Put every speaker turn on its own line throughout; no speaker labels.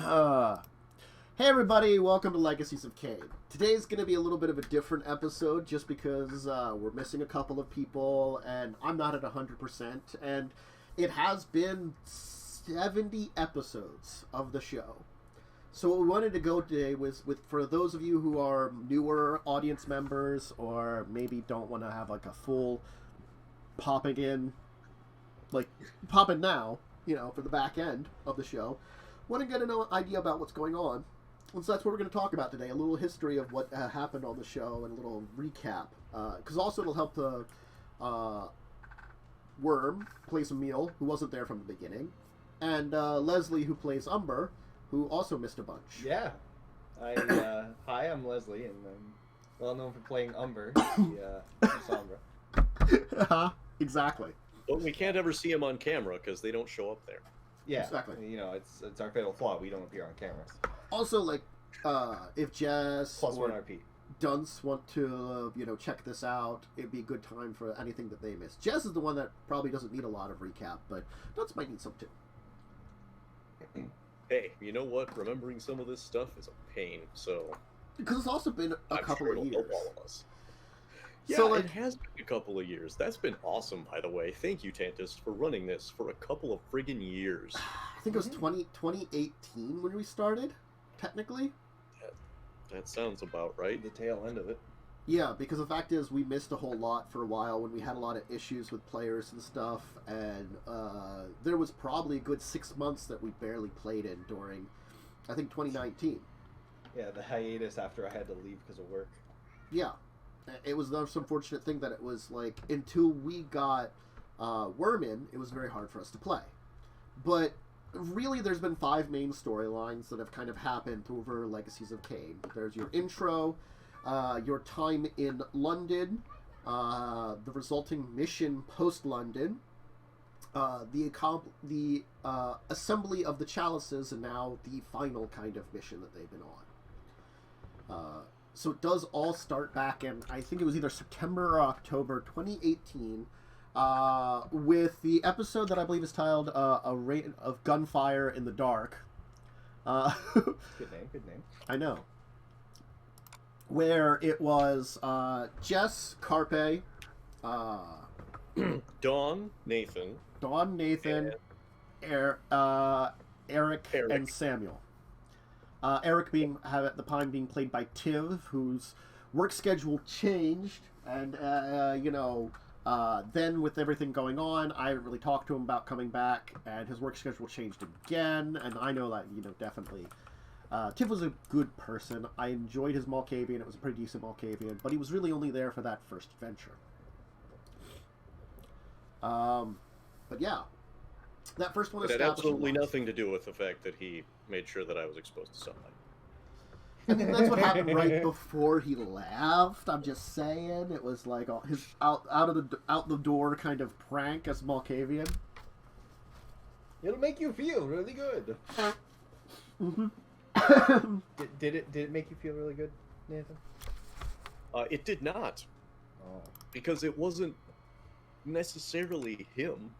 Hey everybody, welcome to Legacies of Caine. Today's going to be a little bit of a different episode just because we're missing a couple of people and I'm not at 100%, and it has been 70 episodes of the show. So what we wanted to go today was for those of you who are newer audience members or maybe don't want to have like a full popping in now, for the back end of the show, want to get an idea about what's going on. And so that's what we're going to talk about today, a little history of what happened on the show and a little recap. Because also it'll help the Worm plays Emil, who wasn't there from the beginning, and Leslie, who plays Umber, who also missed a bunch.
Yeah. Hi, I'm Leslie, and I'm well known for playing Umber, the Sombra.
Exactly.
But we can't ever see him on camera because they don't show up there.
Yeah,
exactly.
It's our fatal flaw. We don't appear on cameras.
Also, if Jess
Plus
or
1 RP.
Dunce want to, check this out, it'd be a good time for anything that they missed. Jess is the one that probably doesn't need a lot of recap, but Dunce might need some too.
Hey, you know what? Remembering some of this stuff is a pain, so...
Because it's also been a couple of years.
Help all of us. Yeah,
So,
it has been a couple of years. That's been awesome, by the way. Thank you, Tantus, for running this for a couple of friggin' years.
I think it was 2018 when we started, technically.
That sounds about right.
The tail end of it.
Yeah, because the fact is we missed a whole lot for a while when we had a lot of issues with players and stuff, and there was probably a good 6 months that we barely played in during, I think, 2019.
Yeah, the hiatus after I had to leave because of work.
Yeah. It was the most unfortunate thing that it was like, until we got Worm in, it was very hard for us to play. But really, there's been 5 main storylines that have kind of happened over Legacies of Caine. There's your intro, your time in London, the resulting mission post-London, the assembly of the chalices, and now the final kind of mission that they've been on. So it does all start back in, I think it was either September or October 2018, with the episode that I believe is titled A Rate of Gunfire in the Dark.
Good name.
I know. Where it was Jess, Carpe,
Dawn, Nathan,
Eric, and Samuel. Eric at the time being played by Tiv, whose work schedule changed, and then with everything going on, I didn't really talk to him about coming back, and his work schedule changed again. And I know that definitely, Tiv was a good person. I enjoyed his Malkavian; it was a pretty decent Malkavian, but he was really only there for that first adventure. But yeah. That first one
it had absolutely nothing to do with the fact that he made sure that I was exposed to sunlight.
I think that's what happened right before he left. I'm just saying, it was like his out the door kind of prank as Malkavian.
It'll make you feel really good.
Mm-hmm.
Did it make you feel really good, Nathan?
It did not.
Oh.
Because it wasn't necessarily him.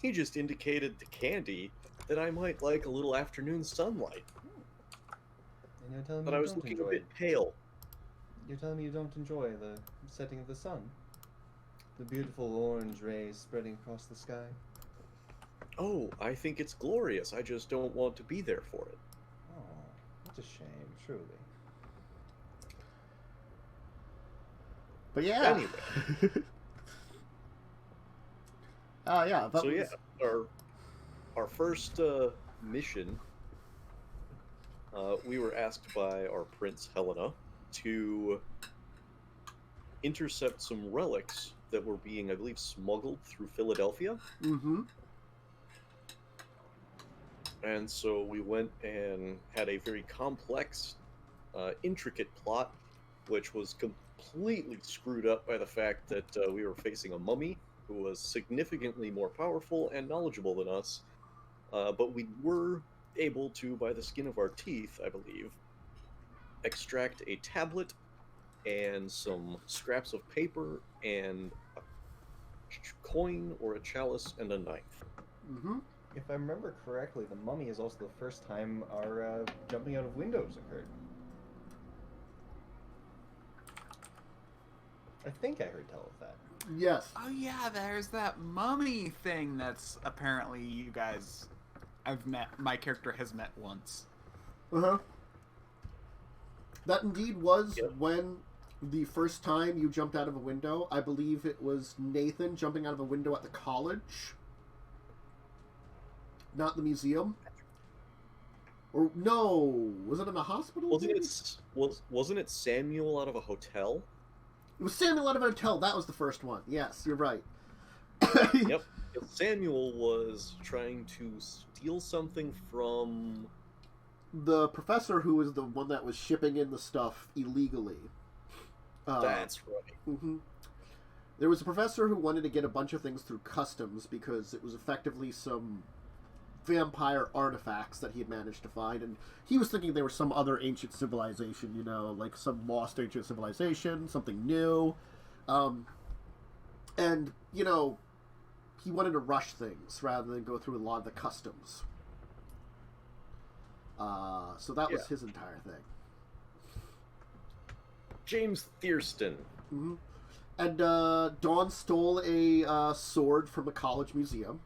He just indicated to Candy that I might like a little afternoon sunlight.
And you're telling me
but I was looking a bit pale.
You're telling me you don't enjoy the setting of the sun? The beautiful orange rays spreading across the sky?
Oh, I think it's glorious. I just don't want to be there for it.
Oh, that's a shame, truly.
But yeah.
Anyway.
Yeah.
So yeah, our first mission, we were asked by our Prince Helena to intercept some relics that were being, I believe, smuggled through Philadelphia.
Mm-hmm.
And so we went and had a very complex, intricate plot, which was completely screwed up by the fact that we were facing a mummy who was significantly more powerful and knowledgeable than us, but we were able to, by the skin of our teeth, I believe, extract a tablet and some scraps of paper and a coin or a chalice and a knife.
Mm-hmm.
If I remember correctly, the mummy is also the first time our jumping out of windows occurred. I think I heard tell of that.
Yes.
Oh yeah, there's that mummy thing that's apparently you guys I've met. My character has met once.
Uh-huh. That indeed was when the first time you jumped out of a window. I believe it was Nathan jumping out of a window at the college. Not the museum. Or no, was it in a hospital?
Wasn't it Samuel out of a hotel?
It was Samuel out of a hotel. That was the first one. Yes, you're right.
Yep. Samuel was trying to steal something from
the professor who was the one that was shipping in the stuff illegally.
That's right.
Mm-hmm. There was a professor who wanted to get a bunch of things through customs because it was effectively some vampire artifacts that he had managed to find, and he was thinking they were some other ancient civilization, you know, like some lost ancient civilization, something new. And, you know, he wanted to rush things rather than go through a lot of the customs. So that was his entire thing.
James Thierston.
Mm-hmm. And Dawn stole a sword from the college museum.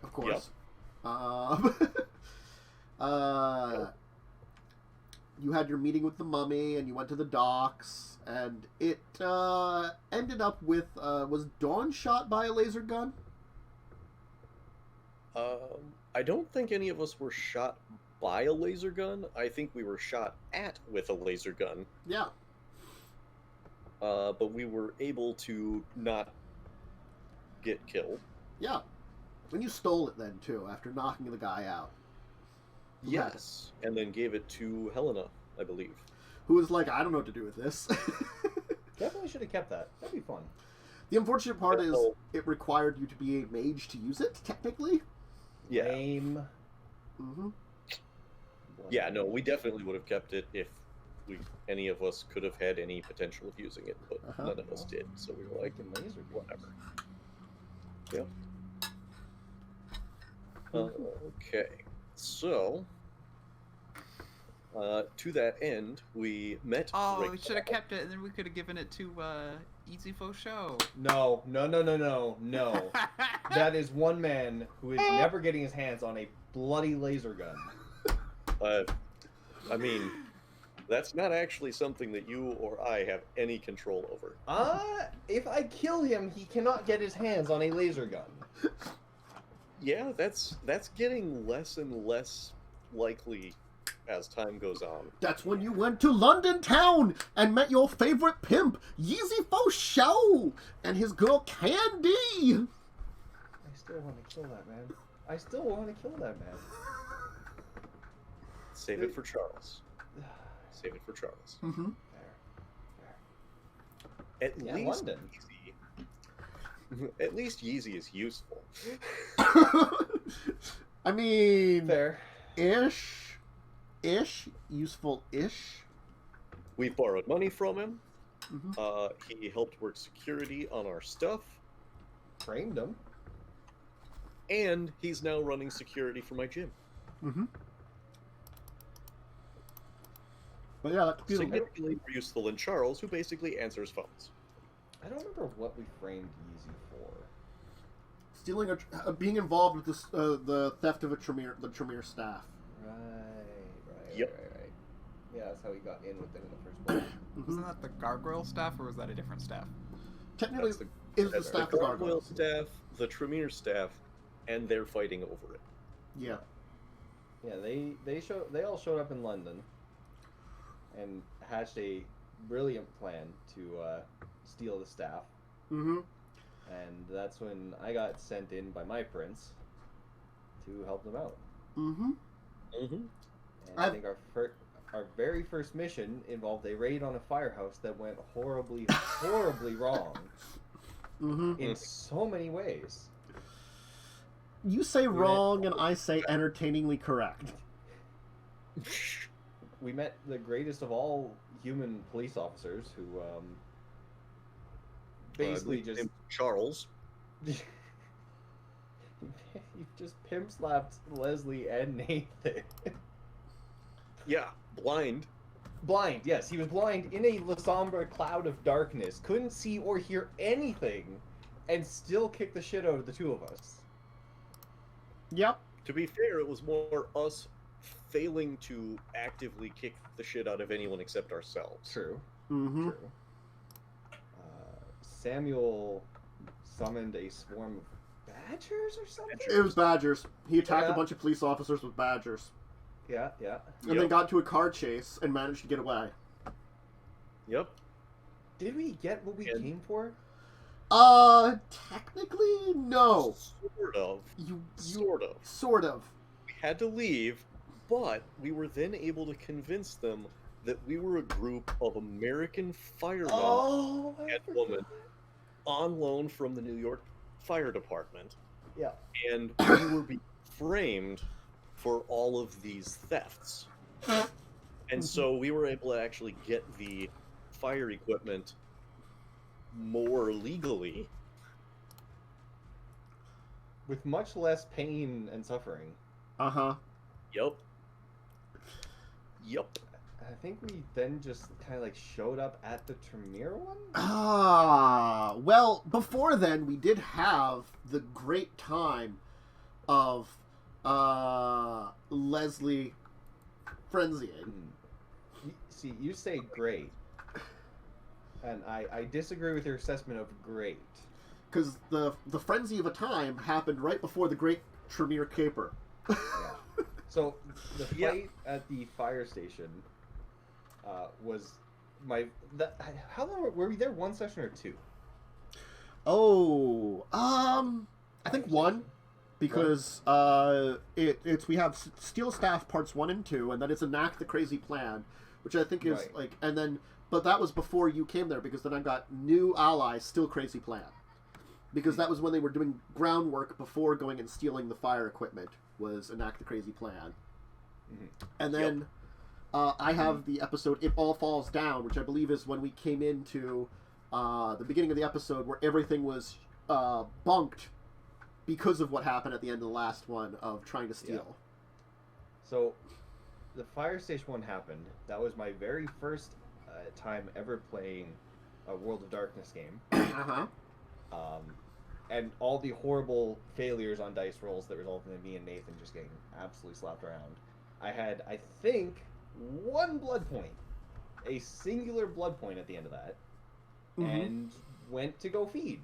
Of course. You had your meeting with the mummy, and you went to the docks, and it ended up with was Dawn shot by a laser gun?
I don't think any of us were shot by a laser gun. I think we were shot at with a laser gun.
Yeah.
But we were able to not get killed.
Yeah. And you stole it then, too, after knocking the guy out.
Yes. And then gave it to Helena, I believe.
Who was like, I don't know what to do with this.
Definitely should have kept that. That'd be fun.
The unfortunate part is it required you to be a mage to use it, technically.
Yeah.
Lame.
Mm-hmm.
Yeah, no, we definitely would have kept it if any of us could have had any potential of using it, but none of us did. So we were like,
laser
whatever. Yep. Okay, so to that end, we met.
Oh, we should have kept it, and then we could have given it to Easy Faux Show.
No. That is one man who is never getting his hands on a bloody laser gun.
I mean, that's not actually something that you or I have any control over.
If I kill him, he cannot get his hands on a laser gun.
Yeah, that's getting less and less likely as time goes on.
That's when you went to London town and met your favorite pimp, Yeezy Faux Show, and his girl Candy.
I still want to kill that man.
Save it for Charles. Save it for Charles.
Mm-hmm.
Fair.
At least
London.
At least Yeezy is useful.
I mean,
Fair.
Ish, useful-ish.
We borrowed money from him.
Mm-hmm.
He helped work security on our stuff.
Framed him.
And he's now running security for my gym.
Mm-hmm. But yeah, that's beautiful.
Significantly more useful than Charles, who basically answers phones.
I don't remember what we framed Yeezy for.
Stealing being involved with this, the theft of the Tremere staff.
Right.
Yep.
Right. Yeah, that's how he got in with it in the first place.
Wasn't that the gargoyle staff, or was that a different staff?
Technically,
That's
the staff
the
of
Gargoyle
gargoyles.
staff, the Tremere staff, and they're fighting over it.
Yeah.
Yeah, they all showed up in London and hatched a brilliant plan to steal the staff.
Mm-hmm.
And that's when I got sent in by my prince to help them out.
Mm-hmm.
Mm-hmm.
And I think our very first mission involved a raid on a firehouse that went horribly, horribly wrong in so many ways.
You say wrong, and I say entertainingly correct.
We met the greatest of all human police officers who basically just...
Charles.
You just pimp slapped Leslie and Nathan.
Yeah, blind.
Blind, yes, he was blind in a somber cloud of darkness, couldn't see or hear anything, and still kicked the shit out of the two of us.
Yep.
To be fair, it was more us failing to actively kick the shit out of anyone except ourselves.
True.
Mm-hmm.
True. Samuel summoned a swarm of badgers or something?
It was badgers. He attacked
Yeah.
a bunch of police officers with badgers.
Yeah, yeah.
And then got into a car chase and managed to get away.
Yep.
Did we get what we came for?
Technically, no.
Sort of.
Sort of.
We had to leave, but we were then able to convince them that we were a group of American firemen and women on loan from the New York Fire Department.
Yeah.
And we were being framed for all of these thefts. And so we were able to actually get the fire equipment more legally.
With much less pain and suffering.
Uh-huh.
Yep. Yep.
I think we then just kind of like showed up at the Tremere one?
Well, before then, we did have the great time of Leslie frenzying.
See, you say great. And I disagree with your assessment of great.
Because the frenzy of a time happened right before the Great Tremere Caper.
Yeah. So, the fight at the fire station was how long were we there? One session or two?
Oh, I think one, because we have Steel Staff parts 1 and 2, and then it's Enact the Crazy Plan, which I think is like, and then, but that was before you came there, because then I got new allies, Still Crazy Plan, because that was when they were doing groundwork before going and stealing the fire equipment, was Enact the Crazy Plan. And then I have the episode It All Falls Down, which I believe is when we came into the beginning of the episode where everything was bunked because of what happened at the end of the last one of trying to steal.
Yeah. So the fire station one happened. That was my very first time ever playing a World of Darkness game.
Uh-huh.
And all the horrible failures on dice rolls that resulted in me and Nathan just getting absolutely slapped around. I had, I think, one blood point. A singular blood point at the end of that. And went to go feed.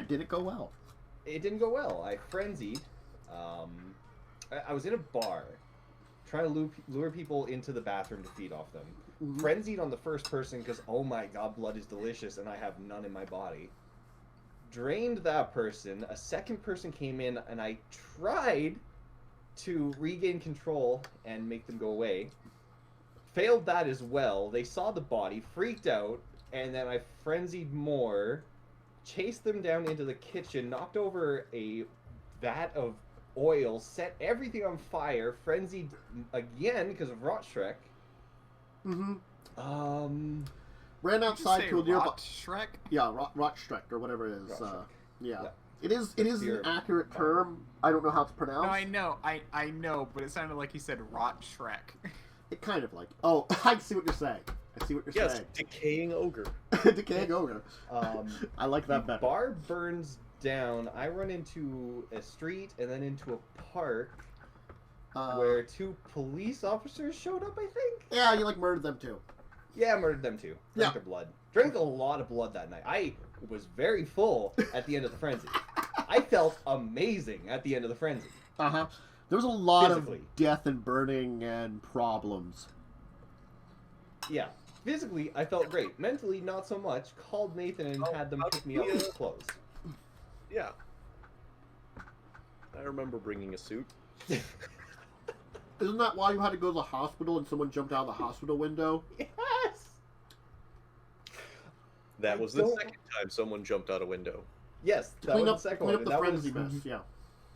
Did it go well?
It didn't go well. I frenzied. I was in a bar trying to lure people into the bathroom to feed off them. Frenzied on the first person because, oh my god, blood is delicious and I have none in my body. Drained that person. A second person came in and I tried to regain control and make them go away. Failed that as well. They saw the body, freaked out, and then I frenzied more, chased them down into the kitchen, knocked over a vat of oil, set everything on fire, frenzied again because of Rot Shrek.
Ran outside to a nearby.
Rot Shrek?
Yeah, Rot Shrek or whatever it is. Yeah. It is
Beer
an accurate term. I don't know how it's pronounced.
No, I know, but it sounded like you said Rot Shrek.
It kind of like. Oh, I see what you're saying.
Yes, decaying ogre.
Decaying ogre. I like that better.
Bar burns down. I run into a street and then into a park where two police officers showed up, I think?
Yeah, you like murdered them too.
Yeah, I murdered them too. Drank their blood. Drank a lot of blood that night. I was very full at the end of the frenzy. I felt amazing at the end of the frenzy.
Uh-huh. There was a lot
Physically.
of death and burning and problems.
Yeah. Physically, I felt great. Mentally, not so much. Called Nathan and had them pick me up with clothes.
Yeah. I remember bringing a suit.
Isn't that why you had to go to the hospital and someone jumped out of the hospital window?
Yes!
That was the second time someone jumped out a window.
Yes, that
Clean
was
up,
the second
clean
one.
up the frenzy mess, yeah.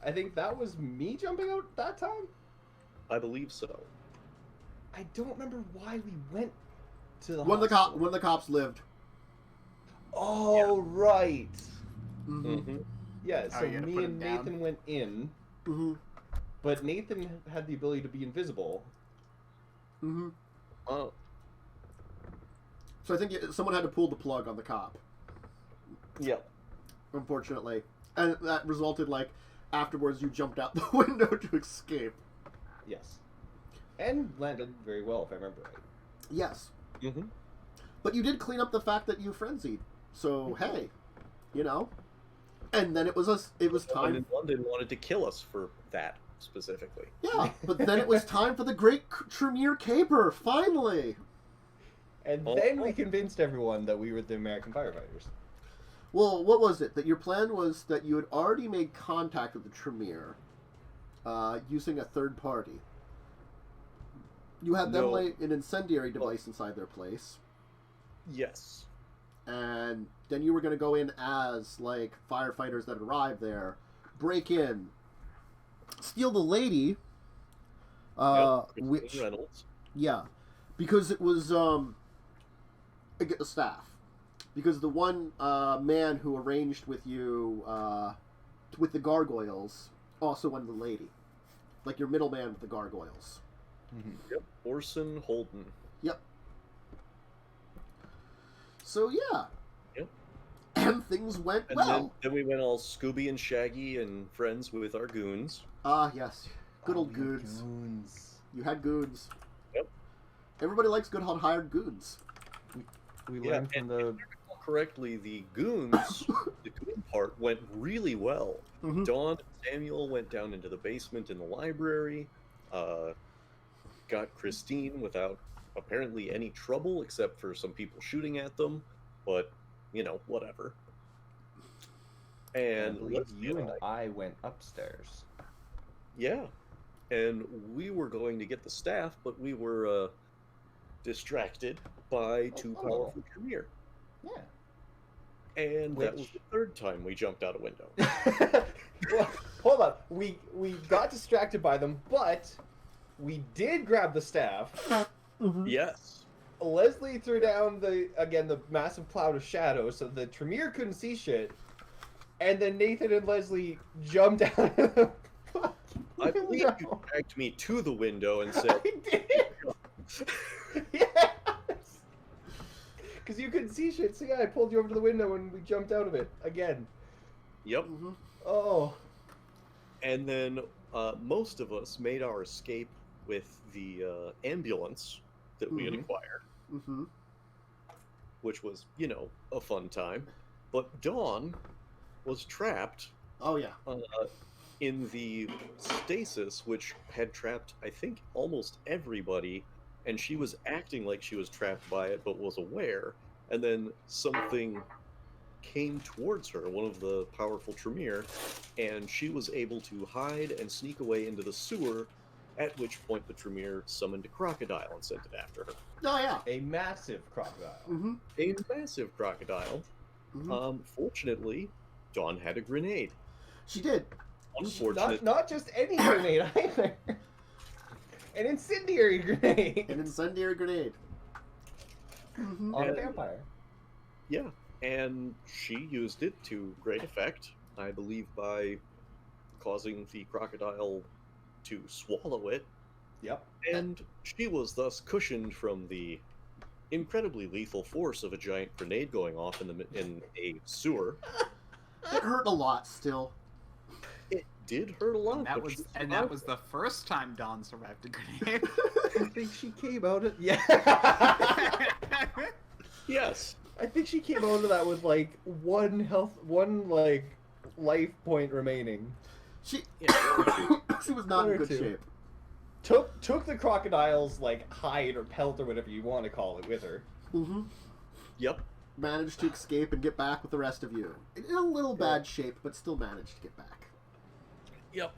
I think that was me jumping out that time?
I believe so.
I don't remember why we went to the
One of
hospital.
the cops lived.
Oh, right. Yeah,
Oh,
so
you gotta
me
put
and
him down?
Nathan went in,
Mm-hmm.
but Nathan had the ability to be invisible.
Mm-hmm.
Oh,
So I think someone had to pull the plug on the cop,
yep.
unfortunately. And that resulted, like, afterwards you jumped out the window to escape.
Yes. And landed very well, if I remember right.
Yes.
Mm-hmm.
But you did clean up the fact that you frenzied. So, hey, you know. And then it was
Someone
time.
in London wanted to kill us for that specifically.
Yeah, but then it was time for the great Tremere caper, finally.
And
Oh.
then we convinced everyone that we were the American firefighters.
Well, what was it? That your plan was that you had already made contact with the Tremere using a third party. You had them
No.
lay an incendiary device inside their place,
Yes.
and then you were going to go in as, like, firefighters that arrived there, break in, steal the lady,
Christine
which,
Reynolds.
yeah, because it was, get the staff. Because the one man who arranged with you with the gargoyles also wanted the lady. Like your middleman with the gargoyles.
Yep. Orson Holden.
Yep. So, yeah.
Yep.
And things went
And
well.
then we went all Scooby and Shaggy and friends with our goons.
Ah, yes. Good old
we had
goons.
goons.
You had goons.
Yep.
Everybody likes good hired goons.
We
Yeah,
learned from the...
Correctly, the goons, the goon part went really well.
Mhm.
Dawn and Samuel went down into the basement in the library, got Christine without apparently any trouble except for some people shooting at them, but, you know, whatever.
I
And
believe
Leslie
you and
and
I went upstairs.
yeah, and we were going to get the staff, but we were distracted by two
Oh.
powerful Tremere.
Yeah.
And that was
Which-
the third time we jumped out a window.
Well, hold on. We got distracted by them, but we did grab the staff.
Yes.
Leslie threw down the massive cloud of shadows so the Tremere couldn't see shit. And then Nathan and Leslie jumped out of the
I believe you dragged me to the window and said,
I did. Yes. Because you couldn't see shit, so yeah, I pulled you over to the window and we jumped out of it again.
yep.
Mm-hmm.
Oh.
And then most of us made our escape with the ambulance that we had
Mhm.
acquired,
Mm-hmm.
which was, you know, a fun time. But Dawn was trapped
Oh, yeah.
in the stasis, which had trapped, I think, almost everybody, and she was acting like she was trapped by it, but was aware, and then something came towards her, one of the powerful Tremere, and she was able to hide and sneak away into the sewer, at which point the Tremere summoned a crocodile and sent it after her.
Oh, yeah.
A massive crocodile.
Mm-hmm.
A massive crocodile.
Mm-hmm.
Fortunately, Dawn had a grenade.
She did.
Unfortunately,
Not just any grenade either. An incendiary grenade
An incendiary grenade. Mm-hmm.
on a
And-
vampire.
yeah, and she used it to great effect, I believe by causing the crocodile to swallow it,
Yep.
and she was thus cushioned from the incredibly lethal force of a giant grenade going off in a sewer.
It hurt a lot still.
It did hurt a lot.
And that
but
was
she
and that was the first time Dawn survived a grenade.
I think she came out of yeah.
yes.
I think she came out of that with like one life point remaining.
She
Yeah.
she was not
One
in
or
good
two.
shape.
Took the crocodile's like hide or pelt or whatever you want to call it with her.
Mm-hmm.
Yep.
Managed to escape and get back with the rest of you. In a little bad shape, but still managed to get back.
Yep.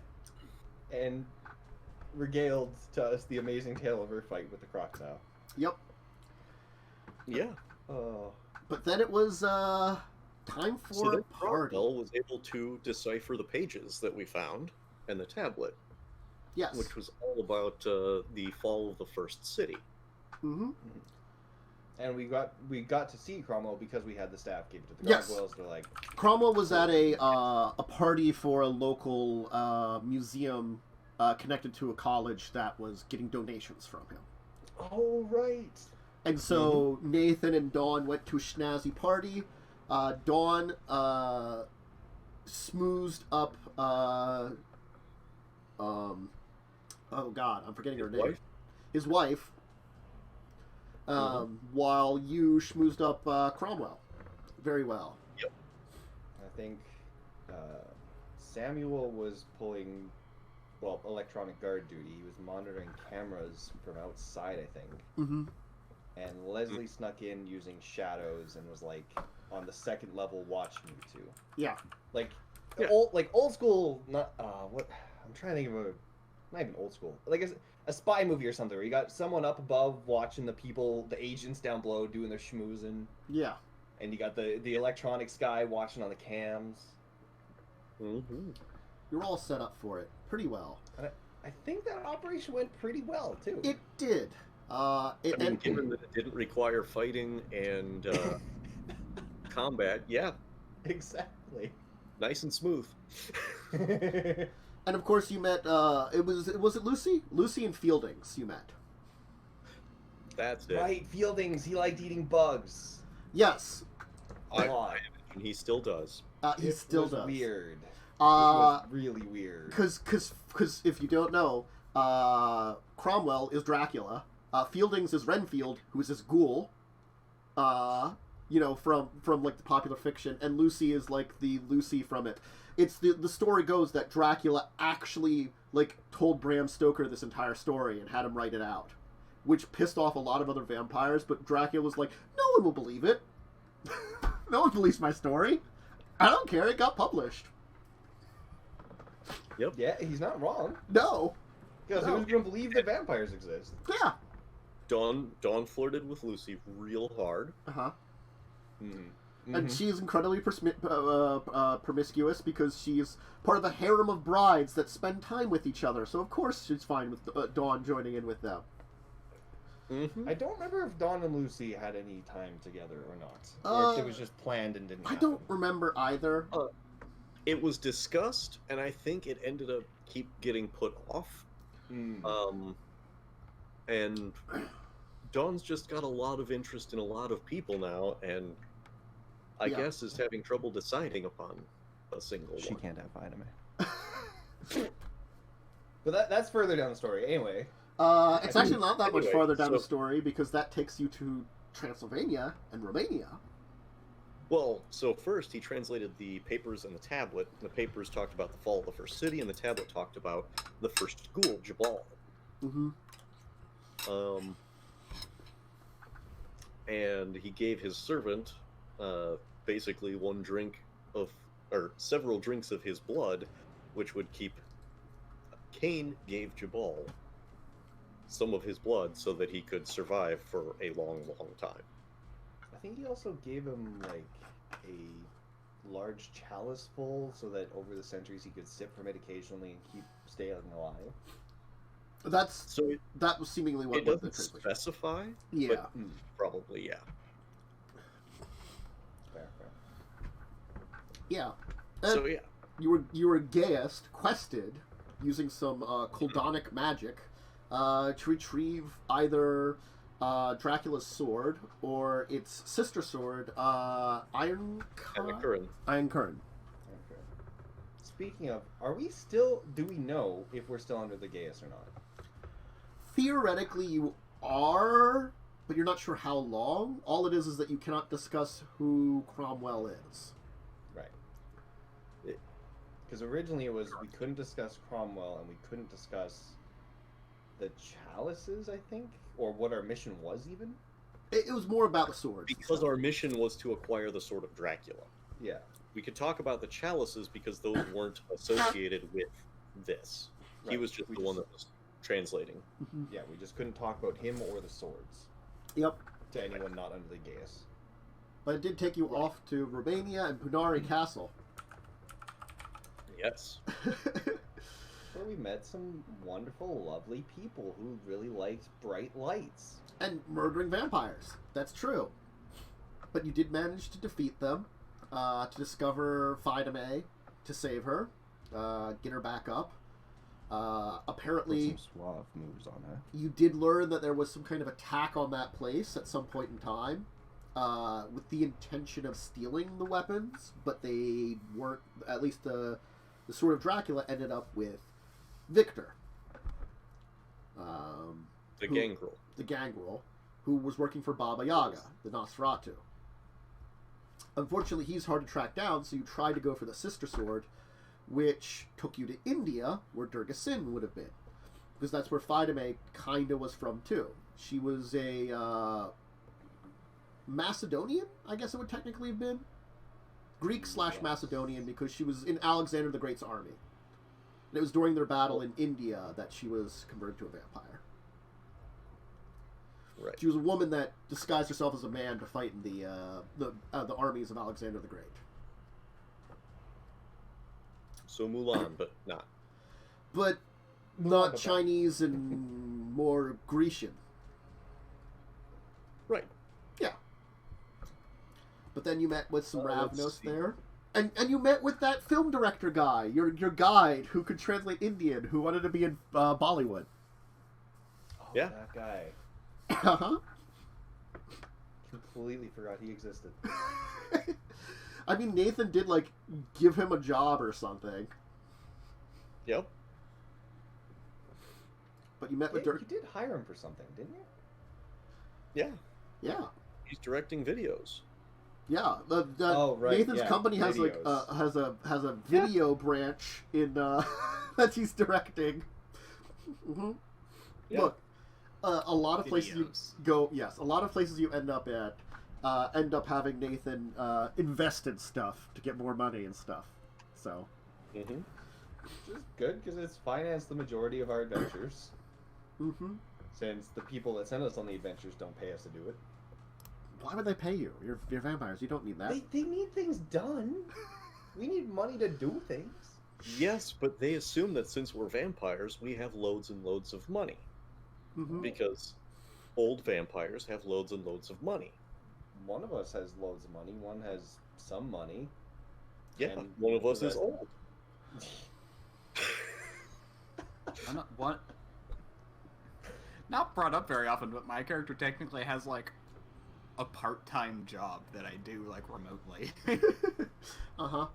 And regaled to us the amazing tale of her fight with the crocodile.
Yep.
Yeah.
Oh.
But then it was time for
So
a
then
party.
Crocodile was able to decipher the pages that we found and the tablet,
Yes.
which was all about the fall of the first city.
Mm-hmm.
And we got to see Cromwell because we had the staff gave it to the
Yes.
Gargoyles. They're like,
Cromwell was at a party for a local museum connected to a college that was getting donations from him.
oh right.
And so Nathan and Dawn went to a schnazzy party. Dawn smoothed up. Oh God, I'm forgetting her name.
Wife?
His wife. While you schmoozed up Cromwell. Very well.
I think Samuel was pulling, well, electronic guard duty. He was monitoring cameras from outside, I think.
Mm-hmm.
And Leslie snuck in using shadows and was like on the second level watching you two.
Yeah.
Like
Yeah.
old school. Not what I'm trying to think of not even old school. Like a spy movie or something where you got someone up above watching the people, the agents down below doing their schmoozing.
Yeah.
And you got the electronics guy watching on the cams.
Mm-hmm.
You're all set up for it pretty well.
And I think that operation went pretty well too.
It did.
Given that it didn't require fighting and combat, yeah,
Exactly.
nice and smooth.
And of course you met. Was it Lucy? Lucy and Fieldings. You met.
That's it.
Right, Fieldings. He liked eating bugs.
Yes.
I
lot.
imagine he still does.
He
It
still
was
does.
Weird. It was really weird.
Because if you don't know, Cromwell is Dracula. Fieldings is Renfield, who is this ghoul. From like the popular fiction, and Lucy is like the Lucy from it. It's the story goes that Dracula actually like told Bram Stoker this entire story and had him write it out, which pissed off a lot of other vampires. But Dracula was like, no one will believe it. No one believes my story. I don't care. It got published.
Yep.
Yeah, he's not wrong.
No.
Because
No.
who's gonna believe that vampires exist?
Yeah.
Dawn flirted with Lucy real hard.
Uh-huh.
Mm-hmm.
And she's incredibly promiscuous because she's part of a harem of brides that spend time with each other. So of course she's fine with Dawn joining in with them.
Mm-hmm.
I don't remember if Dawn and Lucy had any time together or not. Or if it was just planned and didn't
I
happen.
don't remember either.
It was discussed, and I think it ended up keep getting put off.
Mm.
And Dawn's just got a lot of interest in a lot of people now, and I
Yeah.
guess is having trouble deciding upon a single
She
one.
can't have anime. But that's further down the story. Anyway.
It's actually not that much
Anyway,
farther down the
so-
story because that takes you to Transylvania and Romania.
Well, so first he translated the papers and the tablet. The papers talked about the fall of the first city, and the tablet talked about the first school, Jabal.
Mm-hmm.
And he gave his servant basically several drinks of his blood, which would keep. Caine gave Jabal some of his blood so that he could survive for a long, long time.
I think he also gave him like a large chalice full so that over the centuries he could sip from it occasionally and keep staying alive.
So
That was seemingly what
it
was the
doesn't
translation.
specify,
Yeah.
but probably, yeah.
Fair.
Yeah.
So yeah,
You were quested using some Koldonic magic to retrieve either Dracula's sword or its sister sword, Iron
Curran.
Curran.
Okay. Speaking of, do we know if we're still under the Gaius or not?
Theoretically, you are, but you're not sure how long. All it is that you cannot discuss who Cromwell is.
Right. Because originally it was we couldn't discuss Cromwell and we couldn't discuss the chalices, I think, or what our mission was even.
It was more about the swords.
Because our mission was to acquire the sword of Dracula.
Yeah.
We could talk about the chalices because those weren't associated with this. He
Right.
was just the one that was translating.
Mhm.
Yeah, we just couldn't talk about him or the swords
Yep.
to anyone not under the Gaius.
But it did take you off to Romania and Punari Castle.
Yes.
where we met some wonderful, lovely people who really liked bright lights.
And murdering vampires. That's true. But you did manage to defeat them, to discover VtM, to save her, get her back up. Apparently,
Put some suave moves on her.
you did learn that there was some kind of attack on that place at some point in time, with the intention of stealing the weapons, but they weren't. At least the Sword of Dracula ended up with Victor,
The gangrel.
the gangrel, who was working for Baba Yaga, the Nosferatu. Unfortunately, he's hard to track down, so you tried to go for the Sister Sword, which took you to India, where Dracovin would have been. Because that's where VtM kinda was from, too. She was a Macedonian, I guess it would technically have been. Greek/Macedonian, because she was in Alexander the Great's army. And it was during their battle in India that she was converted to a vampire.
Right.
She was a woman that disguised herself as a man to fight in the armies of Alexander the Great.
So Mulan, but not.
But not Chinese and more Grecian.
Right.
Yeah. But then you met with some
let's
Ravnos
see.
there. And you met with that film director guy, your guide, who could translate Indian, who wanted to be in Bollywood.
Oh,
Yeah.
that guy.
Uh-huh.
Completely forgot he existed.
I mean, Nathan did, like, give him a job or something.
Yep.
But you met with
You
Dirk.
did hire him for something, didn't you?
Yeah.
Yeah.
He's directing videos.
Yeah.
Oh, right,
Nathan's
yeah,
company has, like,
videos.
has a video branch in, that he's directing. Mm-hmm.
Yeah.
Look, a lot of places you
Videos.
go, yes, a lot of places you end up at, end up having Nathan invest in stuff to get more money and stuff. So,
Mm-hmm.
Which is good, because it's financed the majority of our adventures.
mm-hmm.
Since the people that send us on the adventures don't pay us to do it.
Why would they pay you? You're vampires. You don't need that.
They need things done. We need money to do things.
Yes, but they assume that since we're vampires, we have loads and loads of money.
Mm-hmm.
Because old vampires have loads and loads of money.
One of us has loads of money. One has some money.
Yeah,
And
one of us
the
is
rest-
old.
I'm not what. Not brought up very often, but my character technically has like a part-time job that I do like remotely.
Uh-huh.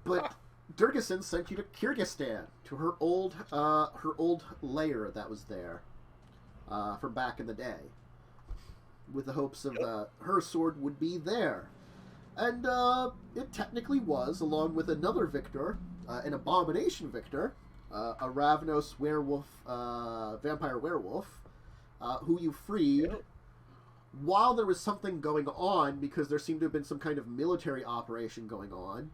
But Dracovin sent you to Kyrgyzstan, to her old lair that was there, from back in the day, with the hopes of her sword would be there. And it technically was, along with another Victor, an abomination Victor, a Ravnos werewolf, vampire werewolf, who you freed.
Yep.
While there was something going on, because there seemed to have been some kind of military operation going on,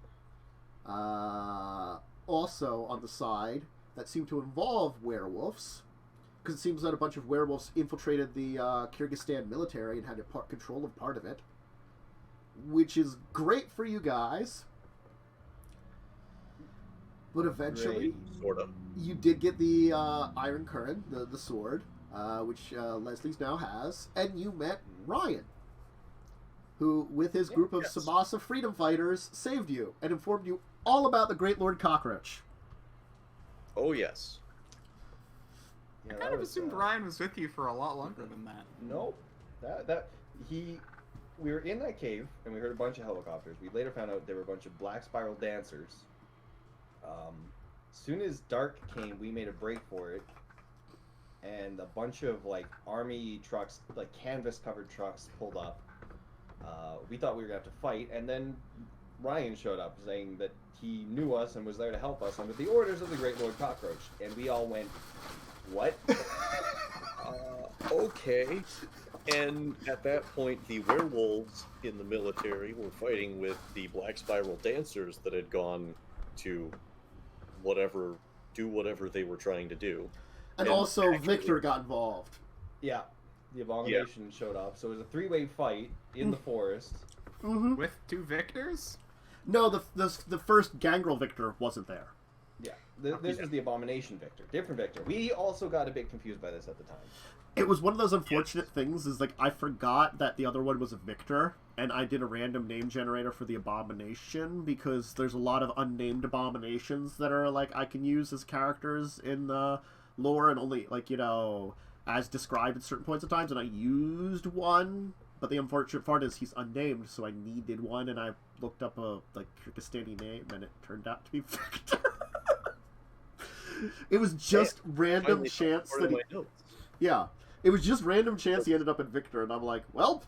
also on the side, that seemed to involve werewolves, because it seems that a bunch of werewolves infiltrated the Kyrgyzstan military and had control of part of it, which is great for you guys. But eventually,
Sort of.
you did get the Iron Current, the sword, which Leslie's now has, and you met Ryan, who, with his group of
Yes.
Sabasa freedom fighters, saved you and informed you all about the Great Lord Cockroach.
Oh, yes.
Yeah,
I
that
kind of
was,
assumed Ryan was with you for a lot longer than that.
Nope. We were in that cave and we heard a bunch of helicopters. We later found out there were a bunch of black spiral dancers. Soon as dark came, we made a break for it, and a bunch of like army trucks, like canvas covered trucks, pulled up. We thought we were gonna have to fight, and then Ryan showed up saying that he knew us and was there to help us under the orders of the Great Lord Cockroach, and we all went, "What?"
Okay. And at that point, the werewolves in the military were fighting with the black spiral dancers that had gone to do whatever they were trying to do.
And
And
also,
actually-
Victor got involved.
Yeah, the abomination showed up. So it was a three-way fight in the forest.
With two victors?
No, the first Gangrel Victor wasn't there.
Yeah, This was the Abomination Victor. Different Victor. We also got a bit confused by this at the time.
It was one of those unfortunate things, is like, I forgot that the other one was a Victor, and I did a random name generator for the Abomination, because there's a lot of unnamed Abominations that are, like, I can use as characters in the lore, and only, like, you know, as described at certain points of times, and I used one, but the unfortunate part is he's unnamed, so I needed one, and I looked up a, like, Kyrgyzstani name, and it turned out to be Victor. It was just random chance that he... Yeah. It was just random chance he ended up in Victor, and I'm like, well,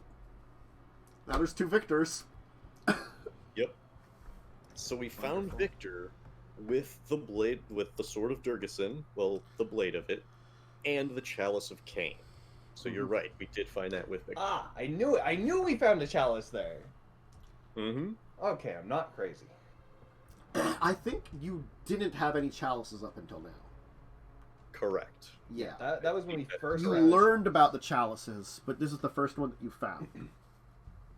now there's 2 Victors.
Yep. So we found Victor with the blade, with the Sword of Durgason, well, the blade of it, and the Chalice of Caine. So you're right, we did find that with Victor.
Ah, I knew it. I knew we found a chalice there.
Mm-hmm.
Okay, I'm not crazy.
I think you didn't have any chalices up until now.
Correct.
Yeah.
That was when we first...
You learned about the chalices, but this is the first one that you found.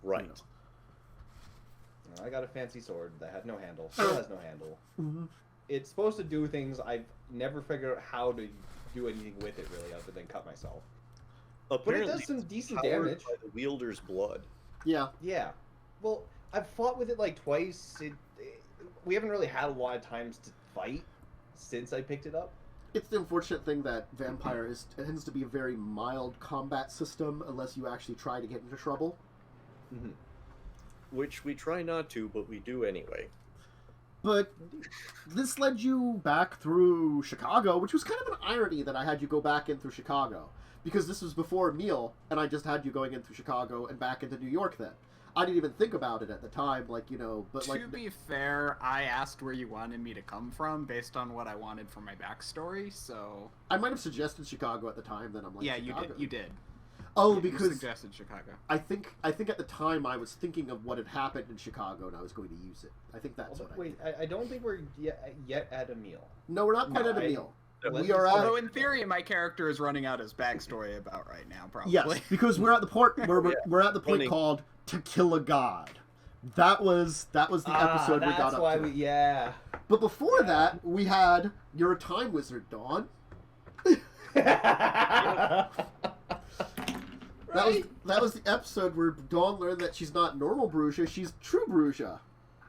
Right.
You know.
I got a fancy sword that had no handle. Still has no handle.
Mm-hmm.
It's supposed to do things I've never figured out how to do anything with it, really, other than cut myself.
Apparently,
but it does some decent
powered
damage.
by the wielder's blood.
Yeah.
Yeah. Well, I've fought with it like twice. We haven't really had a lot of times to fight since I picked it up.
It's the unfortunate thing that Vampire tends to be a very mild combat system unless you actually try to get into trouble.
Mm-hmm.
Which we try not to, but we do anyway.
But this led you back through Chicago, which was kind of an irony that I had you go back in through Chicago. Because this was before Emil, and I just had you going in through Chicago and back into New York then. I didn't even think about it at the time, like, you know, but like...
To be fair, I asked where you wanted me to come from based on what I wanted for my backstory, so...
I might have suggested Chicago at the time, then I'm like,
yeah,
Chicago.
you did.
Oh,
You
because
suggested Chicago.
I think at the time I was thinking of what had happened in Chicago and I was going to use it. I think that's what
Wait, I don't think we're yet at Emil.
No, we're not quite
No,
at Emil.
Let's
We are
just-
at...
Although in theory, my character is running out his backstory about right now, probably.
Yes, because we're at the port. We're at the point
Funny.
called "To Kill a God." That was the episode we got
That's
up
why
to.
yeah.
But before that, we had "You're a Time Wizard, Dawn." That was the episode where Dawn learned that she's not normal Bruja, she's true Bruja,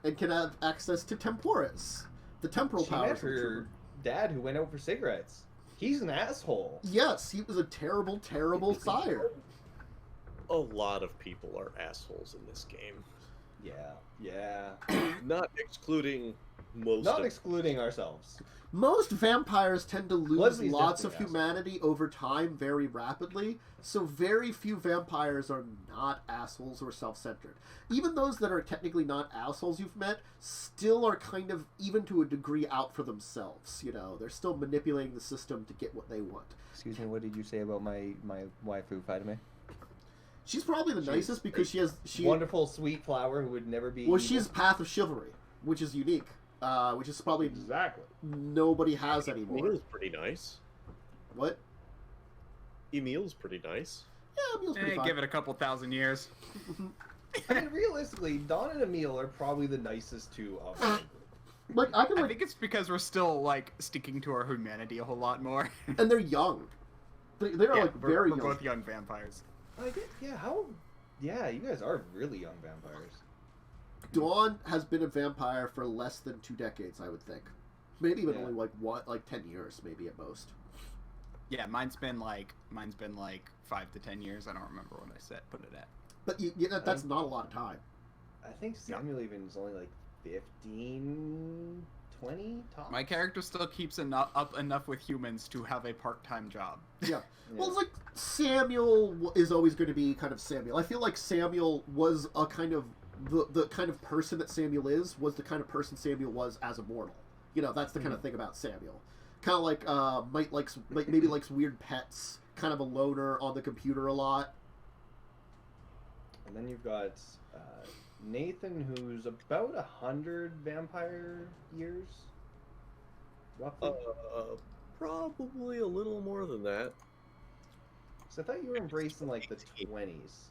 and can have access to Temporis, the temporal
She
powers.
met
of true.
her dad who went out for cigarettes. He's an asshole.
Yes, he was a terrible, terrible sire.
A lot of people are assholes in this game.
Yeah.
Not excluding most
Not
of
excluding ourselves.
Most vampires tend to lose
Leslie's
lots of
definitely
humanity over time very rapidly, so very few vampires are not assholes or self-centered. Even those that are technically not assholes you've met still are kind of, even to a degree, out for themselves, you know? They're still manipulating the system to get what they want.
Excuse me, what did you say about my waifu, Fatime?
She's probably the nicest because she has...
Wonderful, sweet flower who would never be
Well,
evil.
she has Path of Chivalry, which is unique, which is probably
Exactly.
nobody has anymore.
Emil's pretty nice.
What?
Emil's pretty nice.
Yeah, Emil's pretty fine.
Give it a couple thousand years.
I mean, realistically, Dawn and Emil are probably the nicest two of them.
Like, I can,
I
like...
think it's because we're still, like, sticking to our humanity a whole lot more.
And they're young. They're like, very
we're
young.
both young vampires.
I get, yeah, you guys are really young vampires.
Dawn has been a vampire for less than 2 decades, I would think. Maybe even
Yeah.
only like 10 years, maybe at most.
Yeah, mine's been like 5 to 10 years. I don't remember what I said. Put it at.
But that's not a lot of time.
I think Samuel even is only like 15, 20 tops.
My character still keeps up enough with humans to have a part-time job.
Yeah. Well, it's like Samuel is always going to be kind of Samuel. I feel like Samuel was a kind of the kind of person that Samuel was the kind of person Samuel was as a mortal. You know, that's the kind of thing about Samuel. Kind of like maybe likes weird pets. Kind of a loner on the computer a lot.
And then you've got Nathan, who's about 100 vampire years, roughly.
Probably a little more than that.
So I thought you were embraced in like the 20s.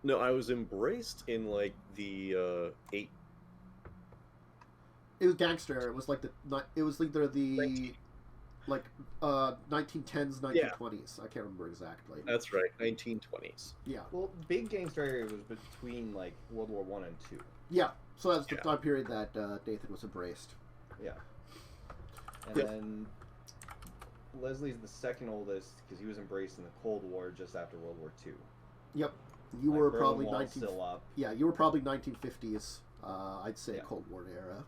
No, I was embraced in like the
It was gangster. It was like it was either the 1910s, 1920s. I can't remember exactly.
That's right, 1920s.
Yeah.
Well, big gangster area was between like World War I and II.
Yeah. So that's the time period that Nathan was embraced.
Yeah. And then Leslie's the second oldest because he was embraced in the Cold War just after World War II.
Yep. You
Like,
were
Berlin
probably
Wall's still up.
Yeah, you were probably 1950s. I'd say
Yeah.
Cold War era.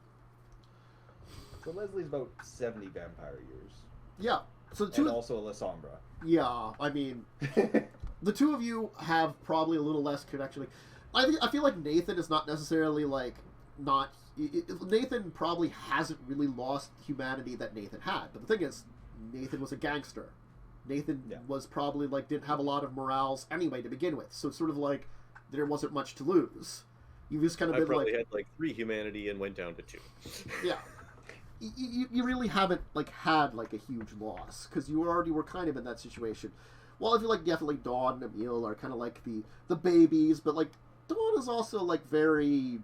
So Leslie's about 70 vampire years.
Yeah. So the
And
two.
also La Sombra.
Yeah. I mean, the two of you have probably a little less connection. I feel like Nathan is not necessarily like not. Nathan probably hasn't really lost humanity that Nathan had. But the thing is, Nathan was a gangster. Nathan was probably like didn't have a lot of morals anyway to begin with. So it's sort of like there wasn't much to lose. You just kind of been
probably
like
had like 3 humanity and went down to 2.
yeah. You really haven't like had like a huge loss because you already were kind of in that situation. Well, I feel like definitely Dawn and Emil are kind of like the babies, but like Dawn is also like very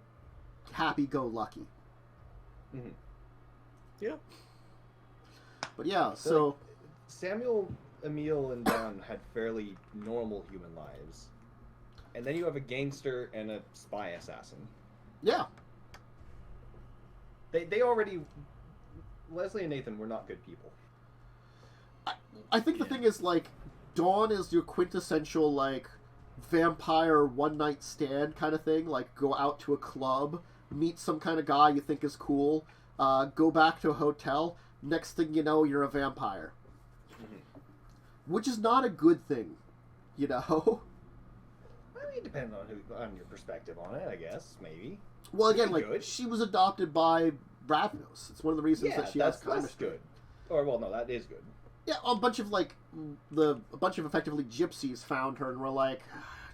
happy-go-lucky.
Mm-hmm.
Yeah.
But yeah,
So,
so
Samuel, Emil, and Don had fairly normal human lives. And then you have a gangster and a spy assassin.
yeah,
They already... Leslie and Nathan were not good people.
I think the thing is like Dawn is your quintessential like vampire one night stand kind of thing. Like go out to a club, meet some kind of guy you think is cool, go back to a hotel. Next thing you know, you're a vampire, which is not a good thing, you know.
I mean, depending on your perspective on it, I guess, maybe.
Well, again,
Pretty
like
good.
she was adopted by Ravnos. It's one of the reasons
Yeah,
that she
that's
has kind
less
of
good. Or, well, no, that is good.
Yeah, a bunch of like a bunch of effectively gypsies found her and were like,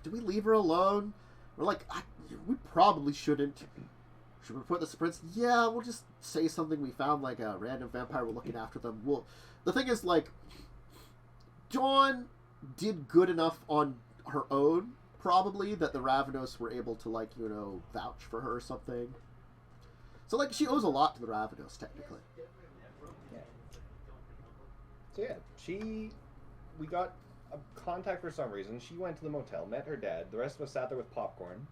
"Do we leave her alone?" We're like, "We probably shouldn't." Should we report this to Prince? Yeah, we'll just say something. We found like a random vampire. We're looking after them. Well, the thing is, like, Dawn did good enough on her own, probably, that the Ravenos were able to like vouch for her or something. So like, she owes a lot to the Ravenos, technically.
So yeah, we got a contact for some reason. She went to the motel, met her dad. The rest of us sat there with popcorn,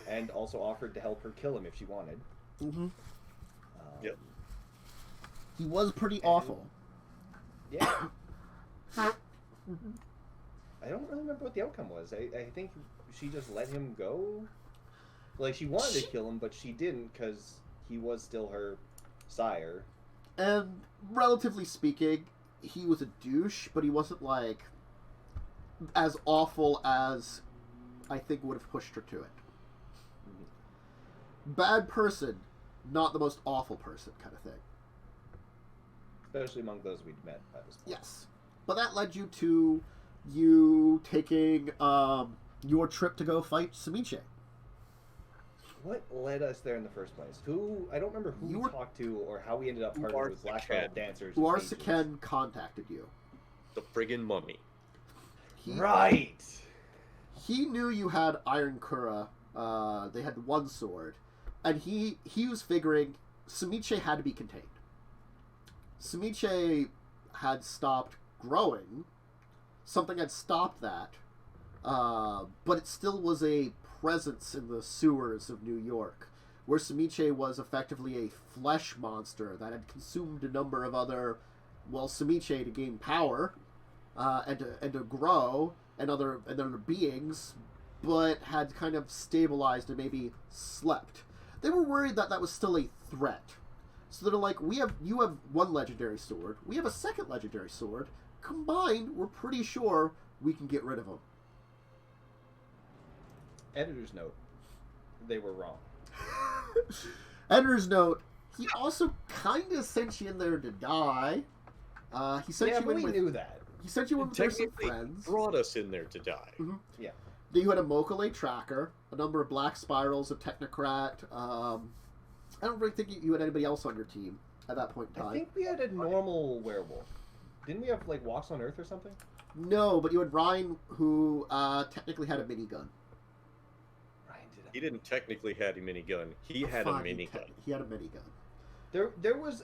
and also offered to help her kill him if she wanted.
Mm-hmm.
Yep.
He was pretty awful.
Yeah. I don't really remember what the outcome was. I think she just let him go. Like, she wanted to kill him, but she didn't because he was still her sire.
And relatively speaking, he was a douche, but he wasn't like as awful as I think would have pushed her to it. Bad person, not the most awful person kind of thing.
Especially among those we'd met by this point.
Yes. But that led you to you taking your trip to go fight Samiche.
What led us there in the first place? I don't remember who we talked to or how we ended up partnering with Black Metal dancers.
Uarsaken contacted you.
The friggin' mummy.
Right!
He knew you had Iron Kura. They had one sword. And he was figuring Samiche had to be contained. Samiche had stopped growing. Something had stopped that. But it still was a presence in the sewers of New York, where Samiche was effectively a flesh monster that had consumed a number of other, Samiche to gain power, and to grow, and other beings, but had kind of stabilized and maybe slept. They were worried that was still a threat. So they're like, you have one legendary sword, we have a second legendary sword, combined, we're pretty sure we can get rid of him.
Editor's note. They were wrong.
Editor's note, he also kind of sent you in there to die. He sent you in
we knew that.
He sent you in with some
Technically
friends.
brought us in there to die.
Mm-hmm.
Yeah.
Then you had a Mokale tracker, a number of black spirals, a technocrat. I don't really think you had anybody else on your team at that point in time.
I think we had a normal werewolf. Didn't we have, like, Walks on Earth or something?
No, but you had Ryan, who technically had a minigun.
Ryan did.
He didn't technically have a minigun. He had a minigun.
He had a minigun.
There was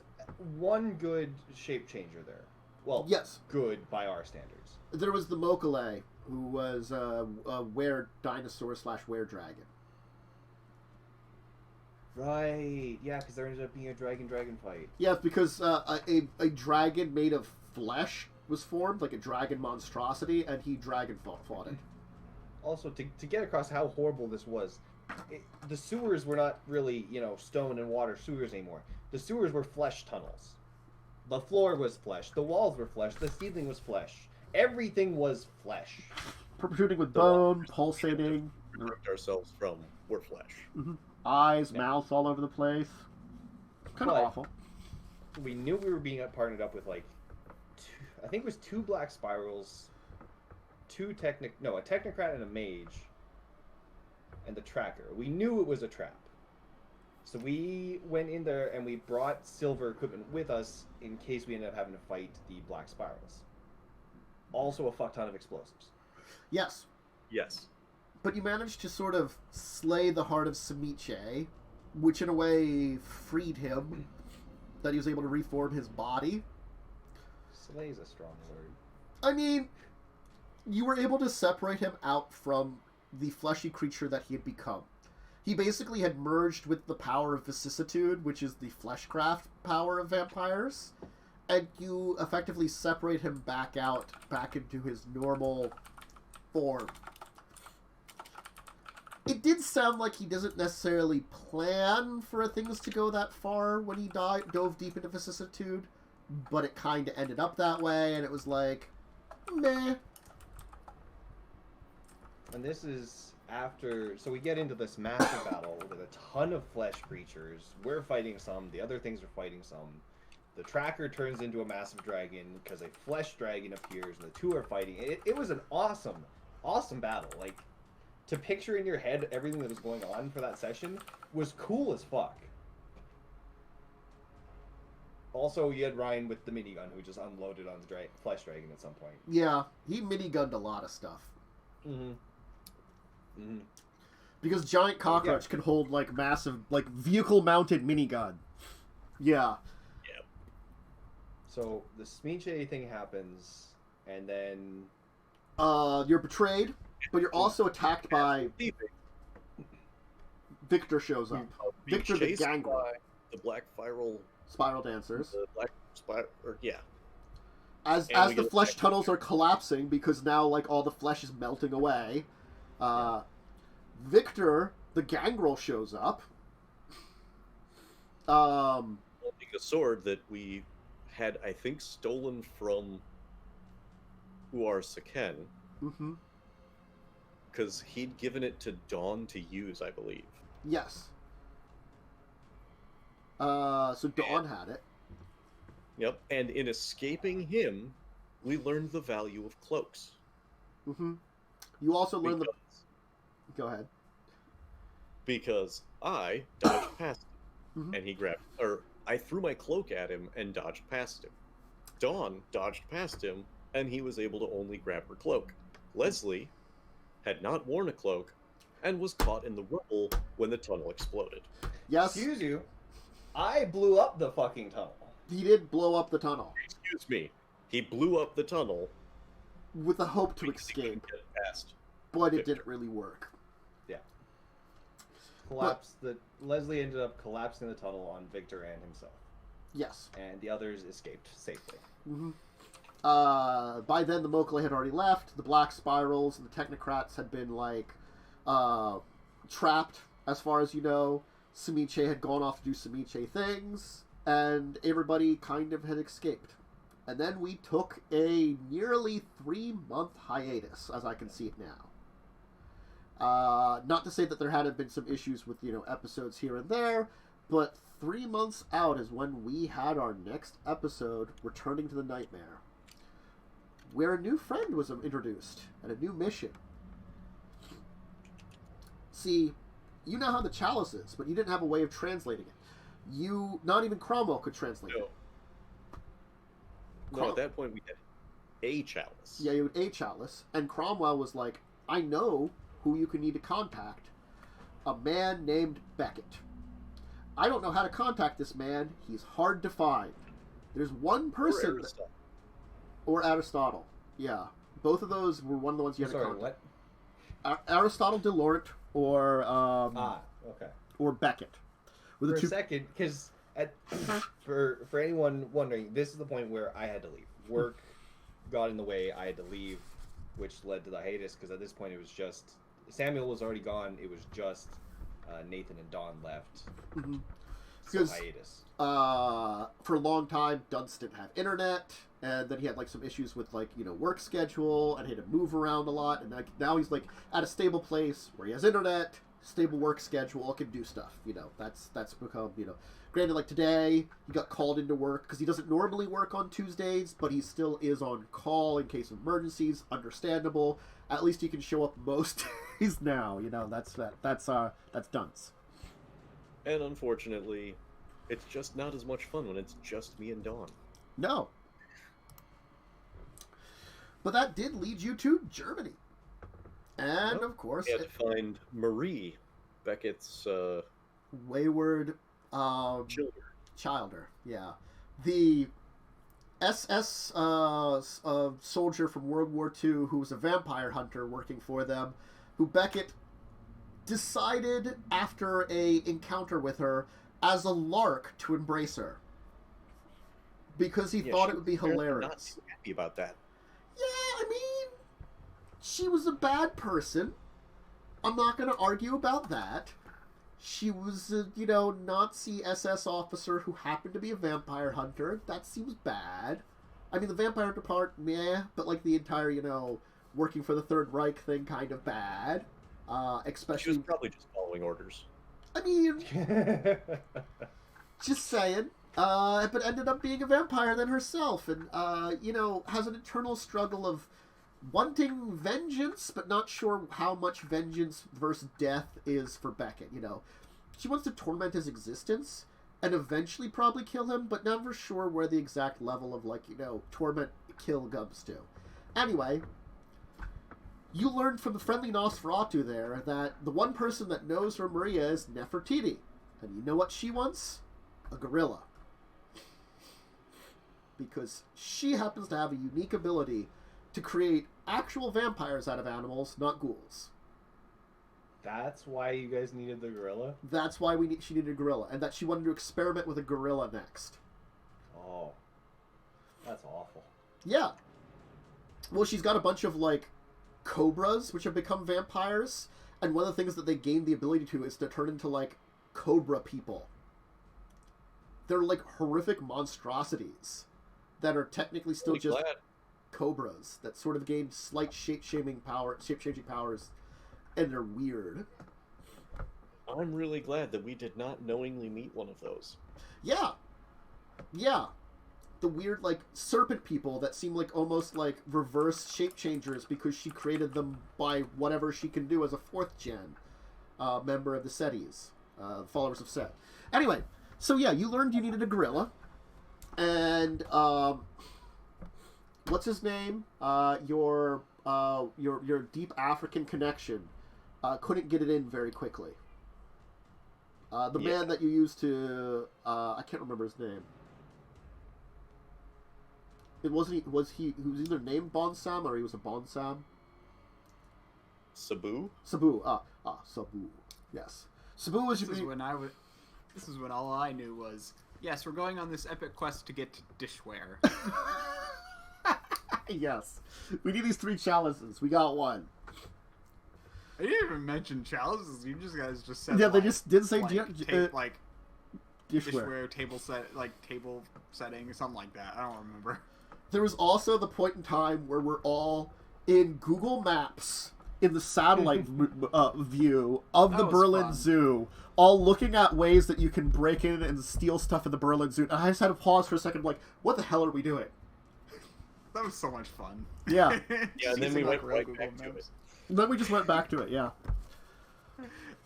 one good shape changer there. Well,
Yes.
good by our standards.
There was the Mokale, who was a were-dinosaur / were-dragon.
Right. Yeah, because there ended up being a dragon fight.
Yes, because a dragon made of flesh was formed, like a dragon monstrosity, and he dragon fought it.
Also, to get across how horrible this was, the sewers were not really, stone and water sewers anymore. The sewers were flesh tunnels. The floor was flesh. The walls were flesh. The ceiling was flesh. Everything was flesh.
Protruding with bone, pulsating.
Ripped ourselves from were flesh.
Mm-hmm. Eyes, mouth all over the place. Kind of
But
awful.
We knew we were being partnered up with, like, I think it was 2 black spirals, a technocrat and a mage, and the tracker. We knew it was a trap. So we went in there and we brought silver equipment with us in case we ended up having to fight the black spirals. Also a fuck ton of explosives.
Yes.
Yes.
But you managed to sort of slay the heart of Semiche, which in a way freed him, that he was able to reform his body.
Slay is a strong word.
I mean, you were able to separate him out from the fleshy creature that he had become. He basically had merged with the power of vicissitude, which is the fleshcraft power of vampires, and you effectively separate him back into his normal form. It did sound like he doesn't necessarily plan for things to go that far when he dove deep into vicissitude, but it kind of ended up that way, and it was like, meh.
And this is after, so we get into this massive battle with a ton of flesh creatures. We're fighting some, the other things are fighting some. The tracker turns into a massive dragon because a flesh dragon appears, and the two are fighting. It was an awesome battle. Like, to picture in your head everything that was going on for that session was cool as fuck. Also, you had Ryan with the minigun who just unloaded on the flesh dragon at some point.
Yeah, he minigunned a lot of stuff.
Mm-hmm. Mm-hmm.
Because Giant Cockroach can hold, like, massive, like, vehicle-mounted minigun. Yeah.
Yeah.
So, the Smiche thing happens, and then...
You're betrayed, but you're also attacked by... Victor shows up. Victor the
Chased
Gangrel.
by the black
Spiral Dancers.
the black spiral, yeah.
As the flesh tunnels are collapsing, because now, like, all the flesh is melting away, Victor the Gangrel shows up.
Holding a sword that we had, I think, stolen from Caine.
Mm-hmm.
Because he'd given it to Dawn to use, I believe.
Yes. So Dawn had it.
Yep, and in escaping him, we learned the value of cloaks.
Mm-hmm. You also learned Go ahead.
Because I dodged past him,
Mm-hmm.
and he grabbed... Or, I threw my cloak at him and dodged past him. Dawn dodged past him, and he was able to only grab her cloak. Leslie had not worn a cloak, and was caught in the rubble when the tunnel exploded.
Yes.
Excuse you, I blew up the fucking tunnel.
He did blow up the tunnel.
Excuse me. He blew up the tunnel.
With the hope to
because he couldn't
escape.
get past.
But it
Victor.
didn't really work.
Yeah. Leslie ended up collapsing the tunnel on Victor and himself.
Yes.
And the others escaped safely.
Mm-hmm. By then, the Mokale had already left. The Black Spirals and the Technocrats had been, like, trapped, as far as you know. Semiche had gone off to do Semiche things, and everybody kind of had escaped. And then we took a nearly 3-month hiatus, as I can see it now. Not to say that there hadn't been some issues with, episodes here and there, but 3 months out is when we had our next episode, Returning to the Nightmare, where a new friend was introduced, and a new mission. See, you know how the chalice is, but you didn't have a way of translating it. Not even Cromwell could translate it.
No, at that point we had a chalice.
Yeah, you had a chalice, and Cromwell was like, I know who you can need to contact. A man named Beckett. I don't know how to contact this man. He's hard to find. There's one person... Or Aristotle. Yeah. Both of those were one of the ones you had to contact.
What?
Aristotle DeLorte or...
okay.
Or Beckett.
For a second, because for anyone wondering, this is the point where I had to leave. Work got in the way. I had to leave, which led to the hiatus, because at this point it was just... Samuel was already gone. It was just Nathan and Dawn left.
Mm-hmm.
So hiatus.
For a long time, Dunce didn't have internet, and then he had like some issues with like work schedule, and he had to move around a lot. And like now he's like at a stable place where he has internet, stable work schedule, can do stuff. That's become Granted, like today he got called into work because he doesn't normally work on Tuesdays, but he still is on call in case of emergencies. Understandable. At least he can show up most days now. That's Dunce.
And unfortunately, it's just not as much fun when it's just me and Dawn.
No. But that did lead you to Germany. And, of course...
We had to find Marie, Beckett's...
wayward... Childer, yeah. The SS soldier from World War II who was a vampire hunter working for them, who Beckett decided after a encounter with her as a lark to embrace her. Because he thought it would be hilarious.
Not so happy about that.
Yeah, I mean, she was a bad person. I'm not going to argue about that. She was a, Nazi SS officer who happened to be a vampire hunter. That seems bad. I mean, the vampire hunter part, meh, but like the entire, working for the Third Reich thing, kind of bad. Especially...
She was probably just following orders.
I mean, just saying. But ended up being a vampire then herself, and has an internal struggle of wanting vengeance, but not sure how much vengeance versus death is for Beckett. She wants to torment his existence and eventually probably kill him, but never sure where the exact level of torment kill comes to. Anyway, you learned from the friendly Nosferatu there that the one person that knows where Maria is Nefertiti, and you know what she wants? A gorilla. Because she happens to have a unique ability to create actual vampires out of animals, not ghouls.
That's why you guys needed the gorilla?
That's why she needed a gorilla, and that she wanted to experiment with a gorilla next.
Oh. That's awful.
Yeah. Well, she's got a bunch of, cobras, which have become vampires, and one of the things that they gained the ability to is to turn into, cobra people. They're, horrific monstrosities that are technically still just... cobras that sort of gain slight shape-changing powers, and they're weird.
I'm really glad that we did not knowingly meet one of those.
Yeah. The weird, serpent people that seem almost reverse shape-changers because she created them by whatever she can do as a 4th gen member of the Setis, followers of Set. Anyway, so yeah, you learned you needed a gorilla, and, what's his name? Your deep African connection couldn't get it in very quickly. The man that you used to I can't remember his name. It wasn't. He was either named Bonsam or he was a Bonsam.
Sabu.
Sabu. Yes. Sabu was.
This is when all I knew was, yes, we're going on this epic quest to get to dishware.
Yes. We need these 3 chalices. We got one.
I didn't even mention chalices. You guys just said.
Yeah, they just did say
dishware, table setting, something like that. I don't remember.
There was also the point in time where we're all in Google Maps in the satellite view of the Berlin
fun.
Zoo, all looking at ways that you can break in and steal stuff in the Berlin Zoo. And I just had to pause for a second, what the hell are we doing?
That was so much fun.
Yeah.
Yeah, and then we went right back to it.
And then we just went back to it, yeah.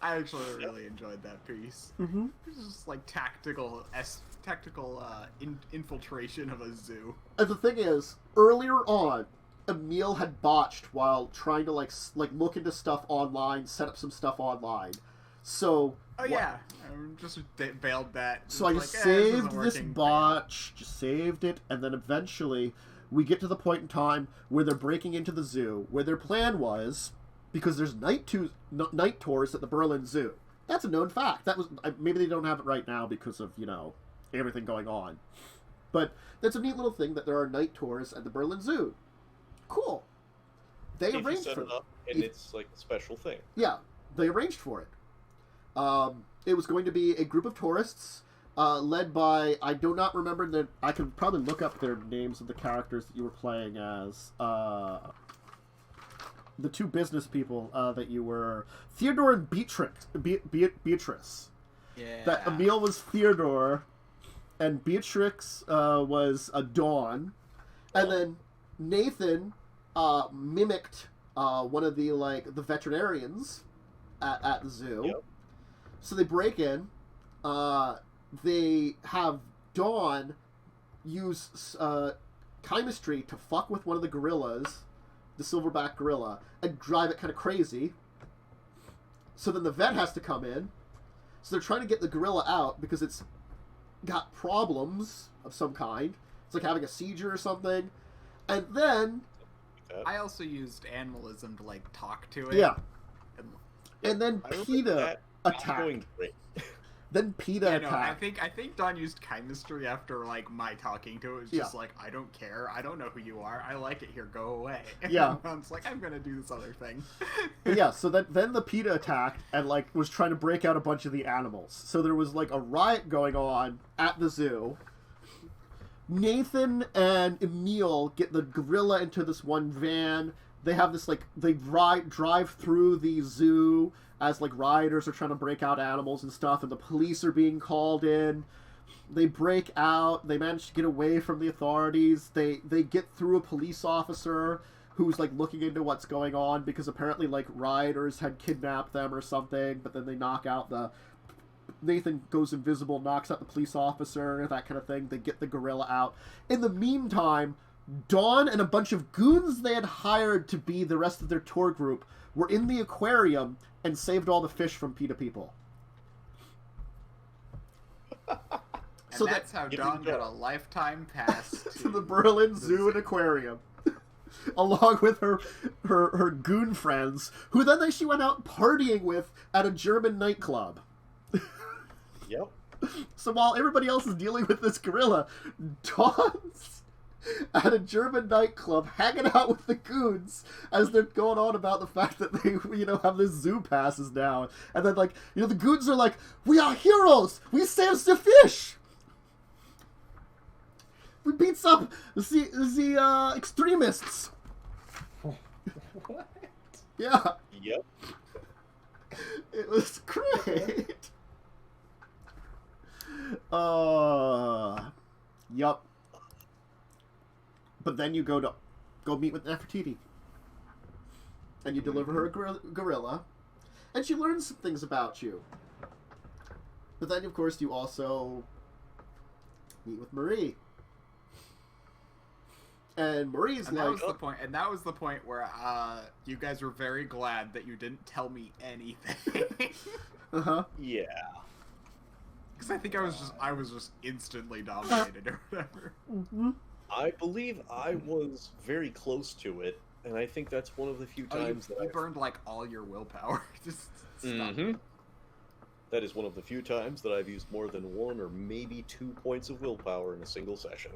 I actually really enjoyed that piece.
Mm-hmm.
It was just tactical infiltration of a zoo.
And the thing is, earlier on, Emil had botched while trying to look into stuff online, set up some stuff online. So
Oh yeah, I just bailed that.
So I
It's
just
like, this
saved
isn't
this
working.
botch, just saved it, and then eventually we get to the point in time where they're breaking into the zoo, where their plan was, because there's night tours at the Berlin Zoo. That's a known fact. That was maybe they don't have it right now because of, you know, everything going on. But that's a neat little thing that there are night tours at the Berlin Zoo. Cool. They
If you
arranged
set
for
it up, and it's like a special thing.
Yeah, they arranged for it. It was going to be a group of tourists led by, I do not remember that. I could probably look up their names of the characters that you were playing as. The two business people that you were, Theodore and Beatrix.
Yeah.
That Emil was Theodore, and Beatrix was a Dawn, and then Nathan mimicked one of the veterinarians at the zoo.
Yep.
So they break in. They have Dawn use chemistry to fuck with one of the gorillas, the silverback gorilla, and drive it kind of crazy. So then the vet has to come in. So they're trying to get the gorilla out because it's got problems of some kind. It's like having a seizure or something. And then...
I also used animalism to, like, talk to it.
Yeah.
And
And then
I remember
PETA
that
attacked.
going great.
Then PETA
Yeah, no,
attacked.
I think Don used chemistry after like my talking to it. It was just like, I don't care. I don't know who you are. I like it here. Go away.
Yeah.
And Don's like, I'm gonna do this other thing.
Yeah, so then the PETA attacked and like was trying to break out a bunch of the animals. So there was like a riot going on at the zoo. Nathan and Emil get the gorilla into this one van. They have this like they drive through the zoo as like rioters are trying to break out animals and stuff, and the police are being called in. They break out. They manage to get away from the authorities. They get through a police officer who's like looking into what's going on because apparently like rioters had kidnapped them or something. But then they knock out the Nathan goes invisible, knocks out the police officer, that kind of thing. They get the gorilla out. In the meantime, Dawn and a bunch of goons they had hired to be the rest of their tour group were in the aquarium and saved all the fish from PETA people.
And
So
that's how Don got a lifetime pass
to the Berlin Zoo and Aquarium. Along with her goon friends, who then she went out partying with at a German nightclub.
Yep.
So while everybody else is dealing with this gorilla, Dawn's at a German nightclub hanging out with the goons as they're going on about the fact that they, have this zoo passes now. And then, the goons are like, "We are heroes! We saved the fish! We beats up the extremists!"
What?
Yeah.
Yep.
It was great. Yup. But then you go meet with Nefertiti. And you deliver her a gorilla. And she learns some things about you. But then, of course, you also meet with Marie. And Marie's
and
like...
that was the point where you guys were very glad that you didn't tell me anything.
Uh-huh.
Yeah.
Because I think I was just instantly dominated or whatever.
Mm-hmm.
I believe I was very close to it, and I think that's one of the few times
you burned like all your willpower. Just stop.
Mm-hmm. That is one of the few times that I've used more than 1 or maybe 2 points of willpower in a single session.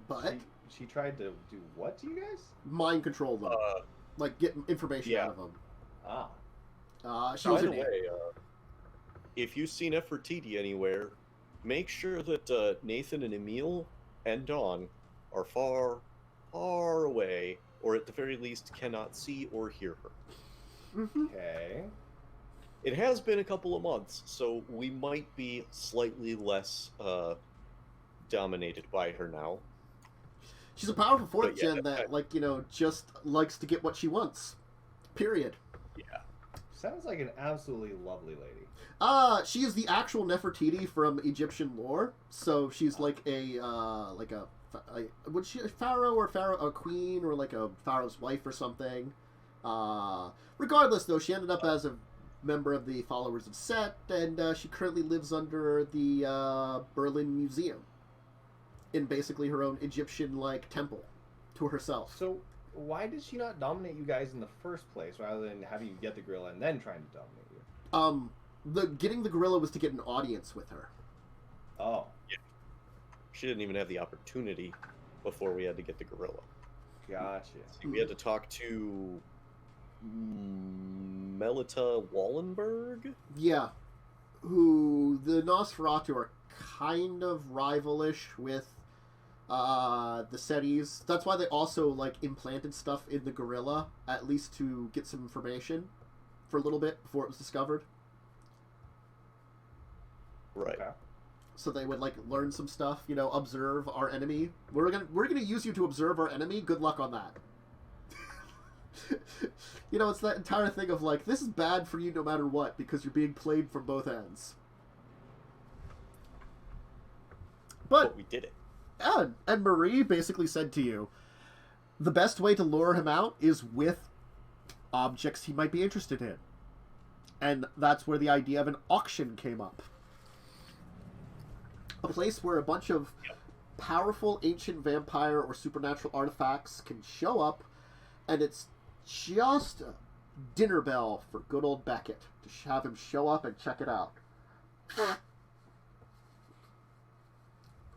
But...
She tried to do what to you guys?
mind control them. Get information out of them. She
By
was
the
an
way, if you see Nefertiti anywhere, make sure that Nathan and Emil and Dawn are far, far away, or at the very least cannot see or hear her.
Mm-hmm.
Okay.
It has been a couple of months, so we might be slightly less dominated by her now.
She's a powerful fourth
But yeah,
gen that, just likes to get what she wants. Period.
Yeah.
Sounds like an absolutely lovely lady.
She is the actual Nefertiti from Egyptian lore. So she's like a was she a pharaoh or a queen or like a pharaoh's wife or something? Regardless, though, she ended up as a member of the Followers of Set, and she currently lives under the Berlin Museum in basically her own Egyptian-like temple to herself.
So why did she not dominate you guys in the first place, rather than having you get the gorilla and then trying to dominate you?
Getting the gorilla was to get an audience with her.
Oh.
Yeah. She didn't even have the opportunity before we had to get the gorilla.
Gotcha.
See, we had to talk to Melita Wallenberg?
Yeah. Who the Nosferatu are kind of rivalish with the Setis. That's why they also like implanted stuff in the gorilla, at least to get some information for a little bit before it was discovered.
Right.
Okay.
So they would like learn some stuff, you know, observe our enemy. We're gonna use you to observe our enemy. Good luck on that. You know, it's that entire thing of like, this is bad for you no matter what, because you're being played from both ends. But
we did it.
and Marie basically said to you, the best way to lure him out is with objects he might be interested in. And that's where the idea of an auction came up. A place where a bunch of powerful ancient vampire or supernatural artifacts can show up, and it's just a dinner bell for good old Beckett to have him show up and check it out.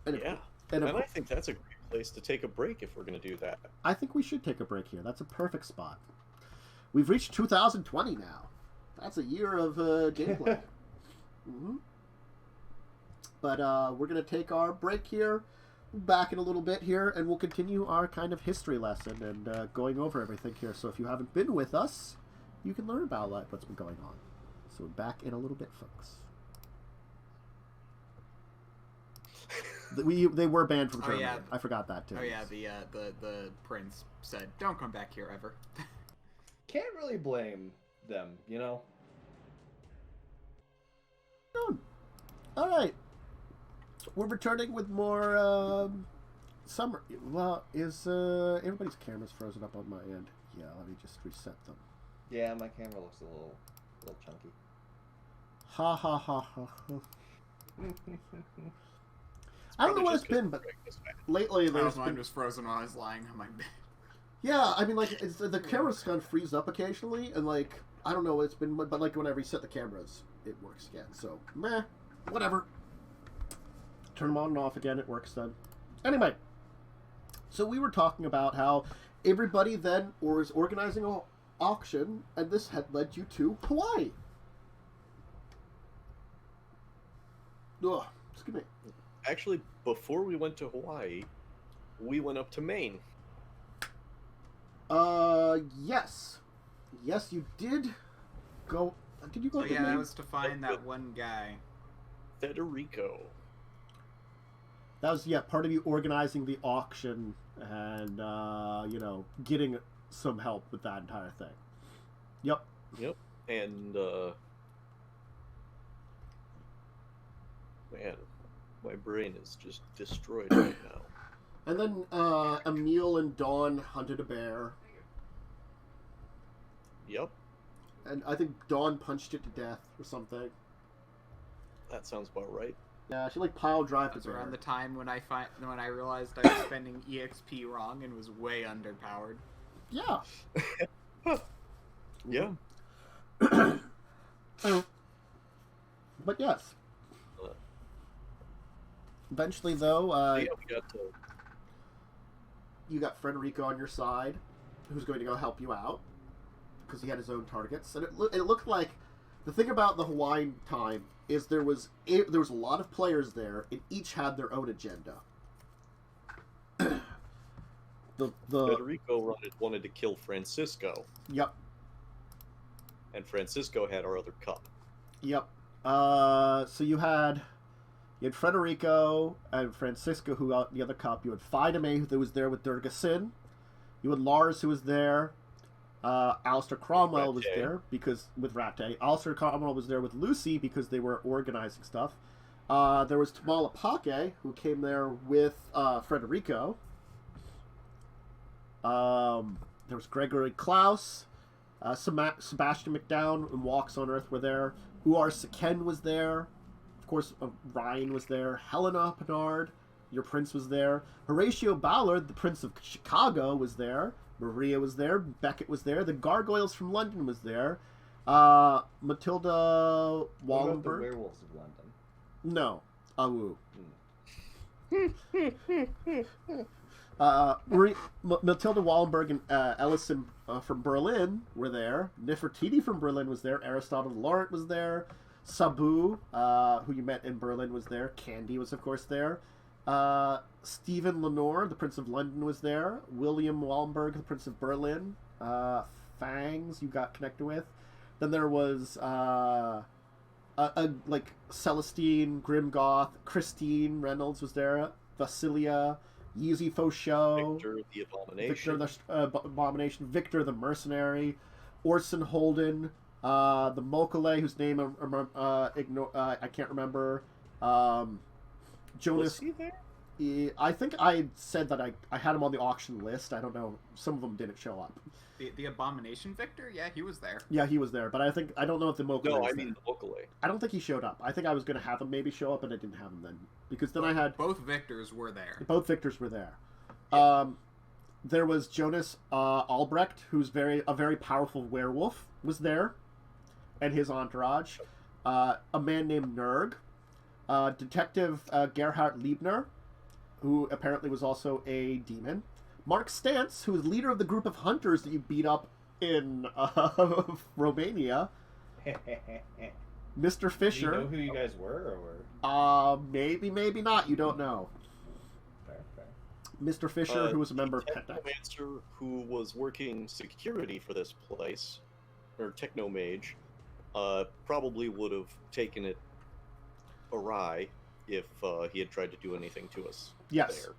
And
Yeah.
and
I think that's a great place to take a break if we're going to do that.
I think we should take a break here. That's a perfect spot. We've reached 2020 now. That's a year of gameplay. Mm-hmm. But we're going to take our break here, back in a little bit here, and we'll continue our kind of history lesson and going over everything here. So if you haven't been with us, you can learn about what's been going on. So back in a little bit, folks. They were banned from Germany.
yeah.
I forgot that too.
Oh yeah, the prince said, "Don't come back here ever."
Can't really blame them, you know?
All right. We're returning with more summer. Well, is everybody's camera's frozen up on my end? Yeah, let me just reset them.
Yeah, my camera looks a little chunky.
Ha ha ha ha. I don't know what it's been, but lately there's
Mine
been...
was frozen while I was lying on my bed.
Yeah, I mean, like, the camera's gonna freeze up occasionally, and, like, I don't know what it's been, but, like, when I reset the cameras, it works again, so, meh, whatever. Turn them on and off again, it works then. Anyway, so we were talking about how everybody then was organizing an auction, and this had led you to Hawaii. Ugh, excuse me.
Actually, before we went to Hawaii, we went up to Maine.
Yes. Yes, you did go... Did you go
So
to
yeah, that
Maine?
was to find that one guy.
Federico.
That was, yeah, part of you organizing the auction and, you know, getting some help with that entire thing. Yep.
Yep. And, man, my brain is just destroyed right now.
And then, Emil and Dawn hunted a bear.
Yep.
And I think Dawn punched it to death or something.
That sounds about right.
Yeah, she, like, pile drive
That's
the bear.
around the time when I realized I was spending EXP wrong and was way underpowered.
Yeah.
Yeah.
But yes. Eventually, though,
Yeah, we got to...
you got Federico on your side, who's going to go help you out, because he had his own targets. And it looked like, the thing about the Hawaiian time is there was a lot of players there, and each had their own agenda.
Federico wanted to kill Francisco,
Yep.
and Francisco had our other cup.
Yep. So you had Federico and Francisco, who out the other cup. You had Fidame, who was there with Durgasin. You had Lars, who was there. Alistair Cromwell was
Rattay.
there because with Rattay. Alistair Cromwell was there with Lucy because they were organizing stuff. There was Tamalapake, who came there with Federico. There was Gregory Klaus, Sebastian McDowne and Walks on Earth were there. Uar Saken was there. Of course, Ryan was there. Helena Pinard, your prince, was there. Horatio Ballard, the Prince of Chicago, was there. Maria was there. Beckett was there. The Gargoyles from London was there. Matilda
What about the
Wallenberg.
Werewolves of London?
No. Awu. Matilda Wallenberg and Ellison from Berlin were there. Nefertiti from Berlin was there. Aristotle Laurent was there. Sabu, who you met in Berlin, was there. Candy was, of course, there. Stephen Lenore, the Prince of London, was there. William Wallenberg, the Prince of Berlin. Fangs, you got connected with. Then there was like Celestine Grimgoth. Christine Reynolds was there. Vasilia, Yeezy Fauchot,
Victor the Abomination.
Victor the Abomination, Victor the Mercenary, Orson Holden, the Mokale, whose name I can't remember. Jonas.
Was he there?
I think I said that I had him on the auction list. I don't know. Some of them didn't show up.
The Abomination Victor? Yeah, he was there.
Yeah, he was there, but I don't know if the Mokale.
No,
was
I mean
there.
the Vocale.
I don't think he showed up. I think I was going to have him maybe show up, and I didn't have him then because then I had
Both Victors were there.
both Victors were there.
Yeah.
There was Jonas Albrecht, who's a very powerful werewolf, was there, and his entourage. A man named Nerg, Detective Gerhard Liebner, who apparently was also a demon. Mark Stantz, who is leader of the group of hunters that you beat up in Romania. Mr.
Do
Fisher.
you know who you guys were, or?
Maybe not. You don't know.
Fair.
Mr. Fisher, who was a member of
the
Pentax.
Technomancer who was working security for this place, or Technomage, probably would have taken it awry if he had tried to do anything to us.
Yes.
There.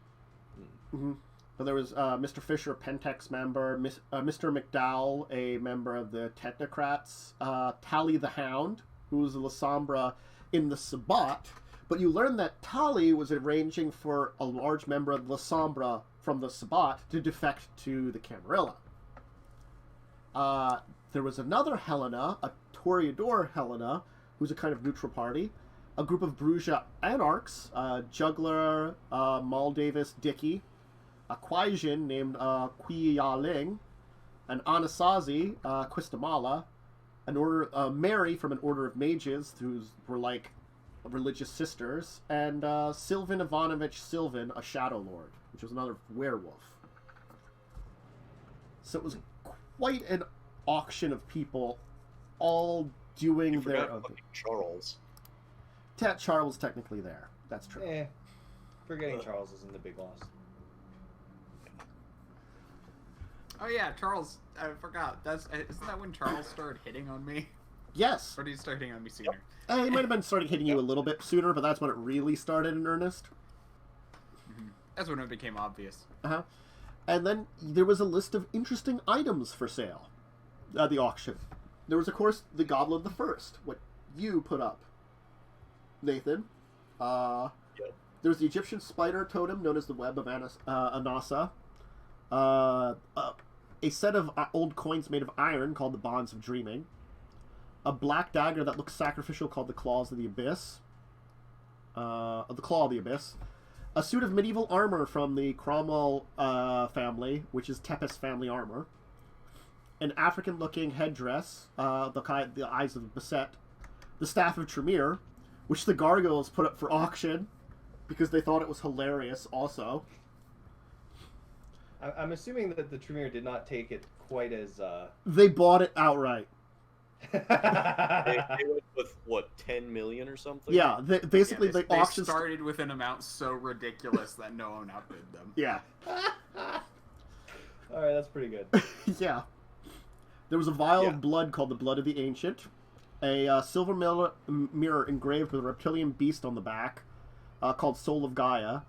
Mm-hmm. So there was Mr. Fisher, a Pentax member, Mr. McDowell, a member of the Technocrats, Tally the Hound, who was the Lasombra in the Sabbat, but you learned that Tally was arranging for a large member of the Lasombra from the Sabbat to defect to the Camarilla. There was another Helena, a Toreador Helena, who's a kind of neutral party, a group of Bruges anarchs, Juggler, Mal Davis, Dickey, a kuei-jin named Kui-jin, an Anasazi, Quistamala, Mary from an order of mages, who were like religious sisters, and Sylvan Ivanovich Sylvan, a Shadow Lord, which was another werewolf. So it was quite an auction of people, all doing
You
their
forgot
own.
fucking Charles.
Charles was technically there. That's true.
Forgetting Charles isn't the big loss.
Oh yeah, Charles. I forgot. Isn't that when Charles started hitting on me?
Yes.
Or did he start hitting on me sooner?
He might have been starting hitting you a little bit sooner, but that's when it really started in earnest.
Mm-hmm. That's when it became obvious.
Uh-huh. And then there was a list of interesting items for sale at the auction. There was, of course, the Goblet of the First, what you put up, Nathan.
Yep.
There was the Egyptian spider totem known as the Web of Anasa. A set of old coins made of iron called the Bonds of Dreaming. A black dagger that looks sacrificial called the Claws of the Abyss. The Claw of the Abyss. A suit of medieval armor from the Cromwell family, which is Tepes family armor. An African-looking headdress, the Eyes of Beset. The Staff of Tremere, which the Gargoyles put up for auction because they thought it was hilarious also.
I'm assuming that the Tremere did not take it quite as...
They bought it outright.
They went with, what, 10 million or something?
Yeah, basically
they
the auction
started with an amount so ridiculous that no one outbid them.
Yeah.
Alright, that's pretty good.
Yeah. There was a vial of blood called the Blood of the Ancient. A silver mirror engraved with a reptilian beast on the back called Soul of Gaia.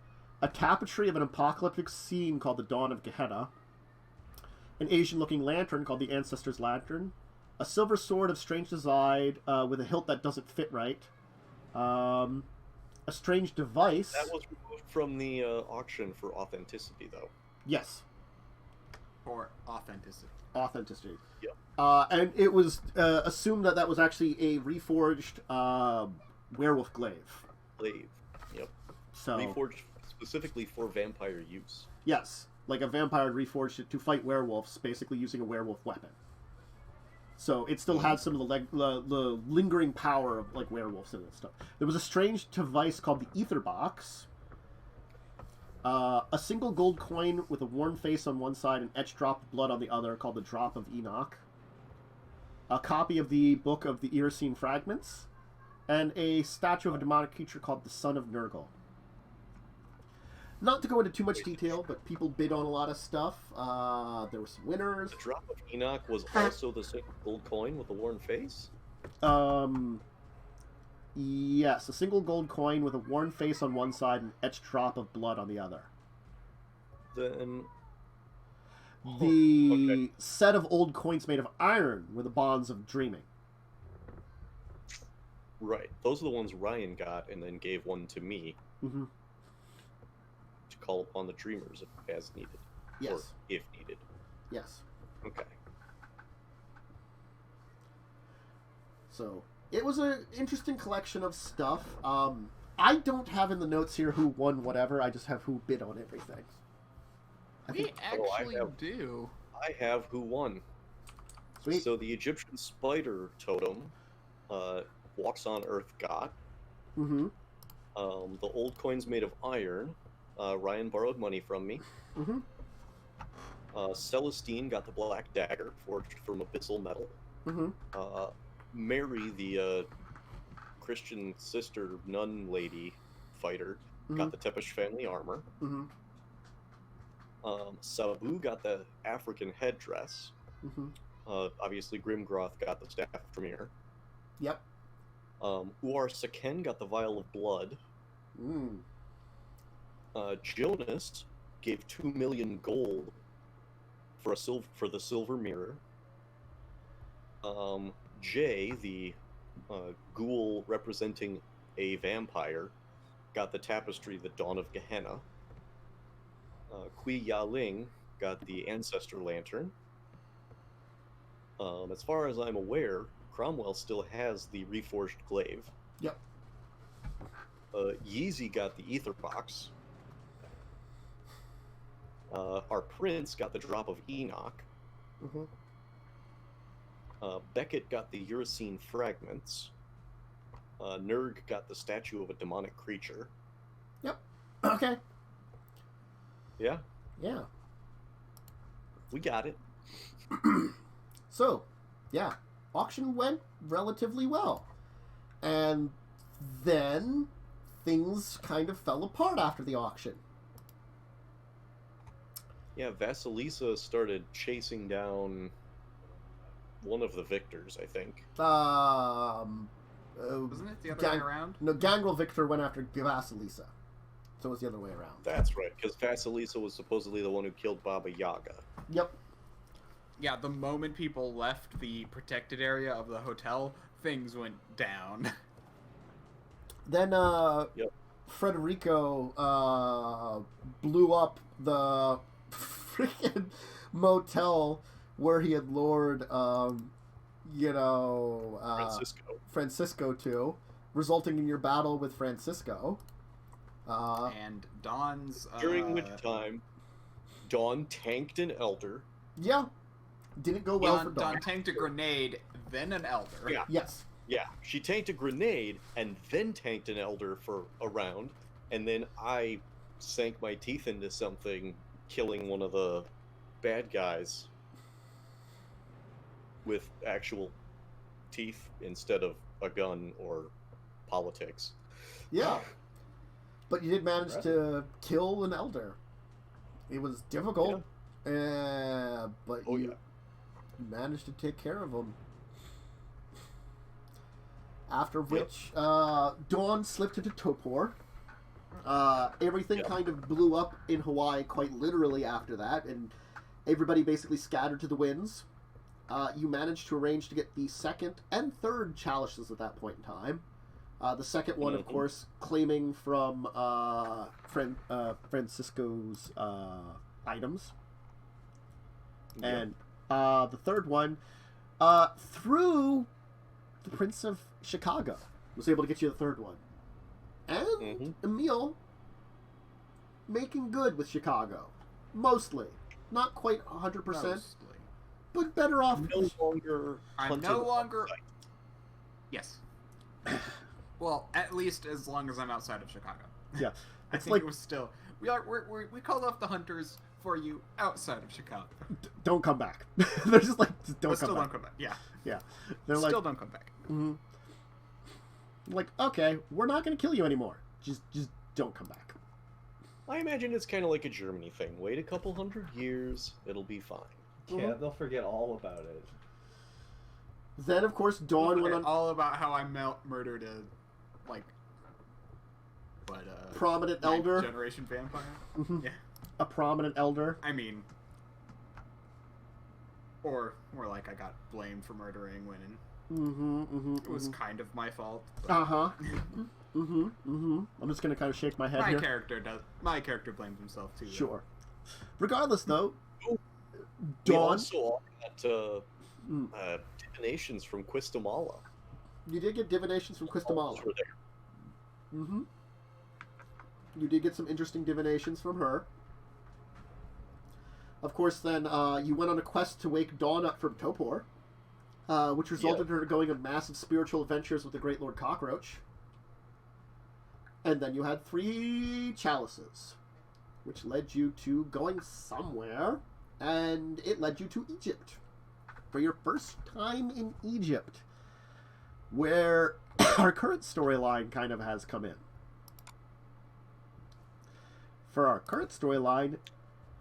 A tapestry of an apocalyptic scene called the Dawn of Gehenna. An Asian-looking lantern called the Ancestor's Lantern. A silver sword of strange design with a hilt that doesn't fit right. A strange device.
That was removed from the auction for authenticity, though.
Yes.
For authenticity.
Authenticity.
Yep.
And it was assumed that that was actually a reforged werewolf glaive.
Glaive. Yep.
So
Reforged specifically for vampire use.
yes, like a vampire reforged it to fight werewolves, basically using a werewolf weapon. So it still had some of the lingering power of like werewolves in it and stuff. There was a strange device called the Ether Box. A single gold coin with a worn face on one side and etched drop of blood on the other, called the Drop of Enoch. A copy of the Book of the Iracine Fragments, and a statue of a demonic creature called the Son of Nurgle. Not to go into too much detail, but people bid on a lot of stuff. There were some winners.
The Drop of Enoch was also the single gold coin with a worn face?
Yes, a single gold coin with a worn face on one side and etched drop of blood on the other.
Then...
The set of old coins made of iron were the bonds of dreaming.
Right. Those are the ones Ryan got and then gave one to me
Mm-hmm.
to call upon the dreamers as needed.
Yes.
Or if needed.
Yes.
Okay.
So it was an interesting collection of stuff. I don't have in the notes here who won whatever. I just have who bid on everything.
We actually do.
I have who won.
Sweet.
So the Egyptian spider totem, walks on Earth God.
Mm-hmm.
The old coins made of iron. Ryan borrowed money from me.
Mm-hmm.
Celestine got the black dagger forged from abyssal metal.
Mm-hmm.
Mary, the Christian sister nun lady fighter, got the Tepish family armor.
Mm-hmm.
Sabu got the African headdress.
Mm-hmm.
Obviously, Grimgroth got the staff of Tremere.
Yep.
Uar Saken got the vial of blood.
Mm.
Jonas gave 2 million gold for the silver mirror. Jay, the ghoul representing a vampire, got the tapestry, the Dawn of Gehenna. Kui Yaling got the Ancestor Lantern. As far as I'm aware, Cromwell still has the Reforged Glaive.
Yep.
Yeezy got the Ether Box. Our Prince got the Drop of Enoch.
Mm-hmm.
Beckett got the Uracine Fragments. Nurg got the Statue of a Demonic Creature.
Yep. Okay.
Yeah,
Yeah.
we got it.
So, yeah, auction went relatively well. And then things kind of fell apart after the auction.
Yeah, Vasilisa started chasing down one of the victors, I think.
Wasn't it the other way around?
No, Gangrel Victor went after Vasilisa. So it was the other way around.
That's right, because Vasilisa was supposedly the one who killed Baba Yaga.
Yep.
Yeah, the moment people left the protected area of the hotel, things went down.
Then
Yep.
Frederico blew up the freaking motel where he had lured, Francisco to, resulting in your battle with Francisco.
And Dawn's...
During which time, Dawn tanked an elder.
Yeah. Didn't go well for Dawn.
Dawn tanked a grenade, then an elder.
Yeah.
Yes.
Yeah, she tanked a grenade and then tanked an elder for a round, and then I sank my teeth into something, killing one of the bad guys with actual teeth instead of a gun or politics.
Yeah. But you did manage to kill an elder. It was difficult, but you managed to take care of him. After which, Dawn slipped into torpor. Everything kind of blew up in Hawaii quite literally after that, and everybody basically scattered to the winds. You managed to arrange to get the second and third chalices at that point in time. The second one, of course, claiming from Francisco's items. And the third one, through the Prince of Chicago. Was able to get you the third one. And Emil making good with Chicago. Mostly. Not quite 100%. Mostly. But better off.
No longer.
I'm no longer. Yes. Well, at least as long as I'm outside of Chicago.
Yeah.
I think it was still. We called off the hunters for you outside of Chicago.
Don't come back. They're just like, don't come back.
Don't come back. Yeah.
Yeah. They're
still
like,
don't come back.
Mm-hmm. Like, okay, we're not going to kill you anymore. Just don't come back.
I imagine it's kind of like a Germany thing. Wait a couple 100 years, it'll be fine.
Yeah, they'll forget all about it.
Then, of course, Dawn went on...
all about how I murdered a, like... What,
prominent elder?
Generation vampire?
Mm-hmm.
Yeah.
A prominent elder?
I mean... Or more like I got blamed for murdering women. It was kind of my fault.
I'm just gonna kind of shake my head here.
My character blames himself too.
Sure. Regardless, though,
We
Dawn...
also got divinations from Quistamala.
You did get divinations from Quistamala.
Were there.
You did get some interesting divinations from her. Of course, then you went on a quest to wake Dawn up from Topor. Which resulted in her going on massive spiritual adventures with the Great Lord Cockroach. And then you had 3 chalices, which led you to going somewhere, and it led you to Egypt. For your first time in Egypt, where our current storyline kind of has come in. For our current storyline,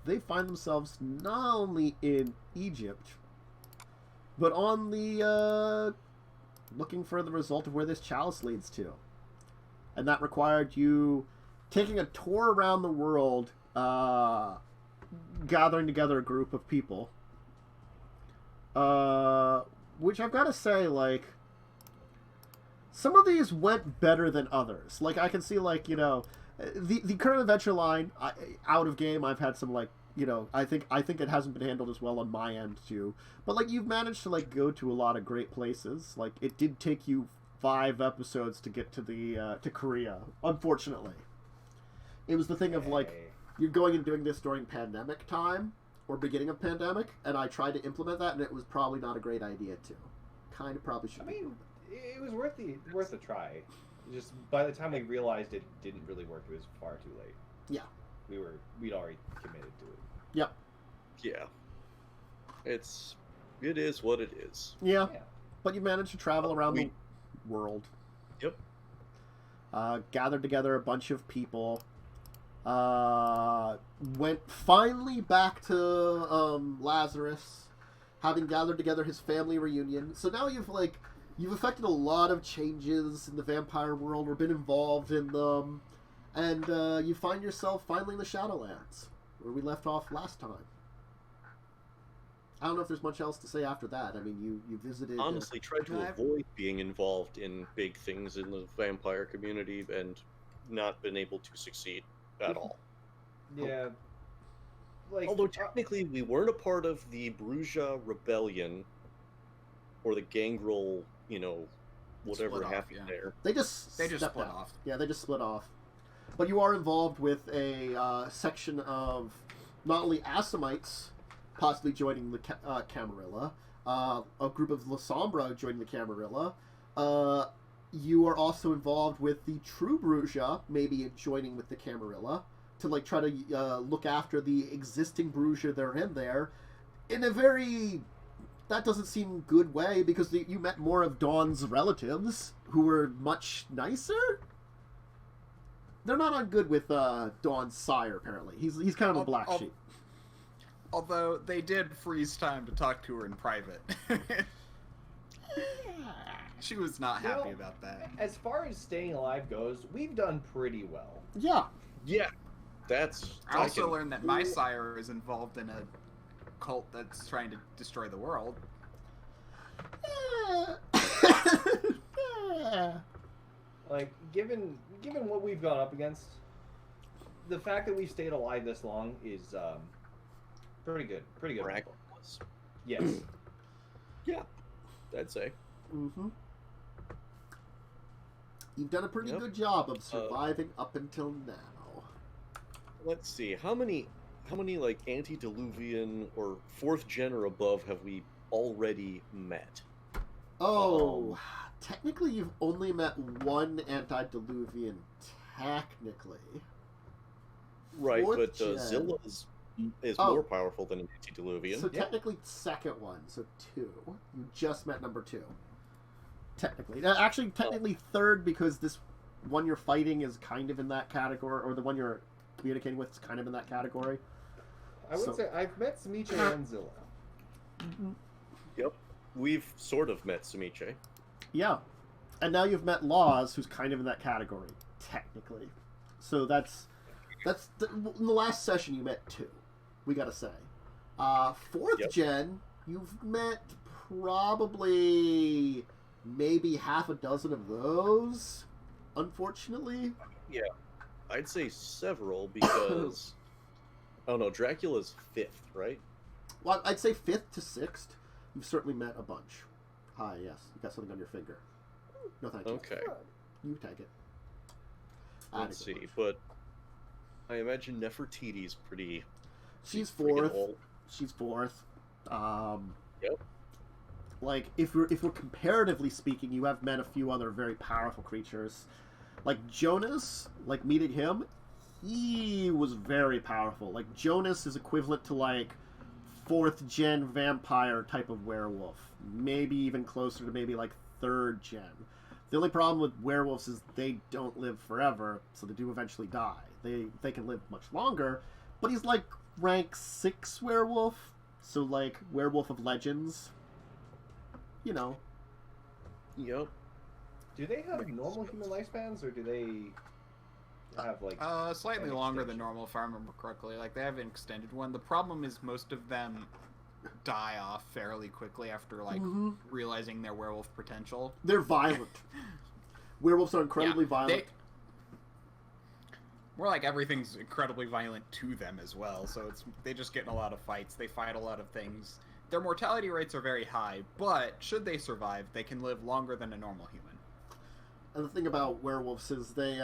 they find themselves not only in Egypt, but on the, looking for the result of where this chalice leads to. And that required you taking a tour around the world, gathering together a group of people. Which I've got to say, like, some of these went better than others. Like, I can see, like, you know, the current adventure line, out of game, I've had some, like, you know, I think it hasn't been handled as well on my end too. But like you've managed to like go to a lot of great places. Like it did take you 5 episodes to get to the to Korea. Unfortunately, it was the thing of like you're going and doing this during pandemic time or beginning of pandemic, and I tried to implement that, and it was probably not a great idea too. Kind of probably should.
I mean, it was worth a try. Just by the time we realized it didn't really work, it was far too late.
Yeah.
We'd already committed to it.
Yep.
Yeah. It is what it is.
Yeah. But you managed to travel around the world.
Yep.
Gathered together a bunch of people. Went finally back to Lazarus, having gathered together his family reunion. So now you've affected a lot of changes in the vampire world or been involved in them. And you find yourself finally in the Shadowlands, where we left off last time. I don't know if there's much else to say after that. I mean, you visited...
Honestly, tried to avoid being involved in big things in the vampire community and not been able to succeed at all.
Yeah. Like,
although technically we weren't a part of the Bruja Rebellion or the Gangrel, you know, whatever happened there.
They just split off. Yeah, they just split off. But you are involved with a section of not only Assamites possibly joining the Camarilla, a group of La Sombra joining the Camarilla. You are also involved with the True Bruja, maybe joining with the Camarilla, to like try to look after the existing Bruja that are in there in a very... that doesn't seem good way, because you met more of Dawn's relatives, who were much nicer. They're not on good with Dawn's sire, apparently. He's kind of a black sheep.
Although they did freeze time to talk to her in private. She was not happy about that.
As far as staying alive goes, we've done pretty well.
Yeah.
Yeah. That's...
I also learned that my sire is involved in a cult that's trying to destroy the world.
Like, given what we've gone up against, the fact that we've stayed alive this long is pretty good. Pretty good.
Miraculous.
Yes.
Yeah. I'd say.
Mm-hmm. You've done a pretty
Yep.
good job of surviving up until now.
Let's see. How many like antediluvian or 4th gen or above have we already met?
Oh, technically you've only met one antediluvian, technically.
Right,
4th
but
gen.
Zilla is
Oh.
more powerful than an antediluvian.
So
Yeah.
technically second one, so 2. You just met number 2. Technically. Actually, technically third, because this one you're fighting is kind of in that category, or the one you're communicating with is kind of in that category.
I would
So-
say I've met Samiche and Zilla.
Yep. We've sort of met Samiche.
Yeah. And now you've met Laws, who's kind of in that category, technically. So in the last session you met 2, we gotta say. 4th
Yep.
gen, you've met probably maybe half a dozen of those, unfortunately.
Yeah. I'd say several because oh no, Dracula's 5th, right?
Well, I'd say 5th to 6th, you've certainly met a bunch. Hi, yes, you got something on your finger. No, thank you.
Okay.
You take it.
Let's see,
Adequate.
but I imagine Nefertiti's pretty
She's
freaking
4th.
old.
She's 4th.
Yep.
Like, if we're comparatively speaking, you have met a few other very powerful creatures. Like Jonas, like meeting him, he was very powerful. Like Jonas is equivalent to like 4th gen vampire type of werewolf. Maybe even closer to maybe like 3rd gen. The only problem with werewolves is they don't live forever, so they do eventually die. They can live much longer, but he's like rank 6 werewolf, so like werewolf of legends. You know.
Yep.
Do they have normal human lifespans, or do they have like?
Slightly
an
longer than
extension?
normal, if I remember correctly. Like, they have an extended one. The problem is most of them die off fairly quickly after, like,
Mhm.
realizing their werewolf potential.
They're violent. Werewolves are incredibly violent.
More like everything's incredibly violent to them as well, so they just get in a lot of fights. They fight a lot of things. Their mortality rates are very high, but should they survive, they can live longer than a normal human.
And the thing about werewolves is they,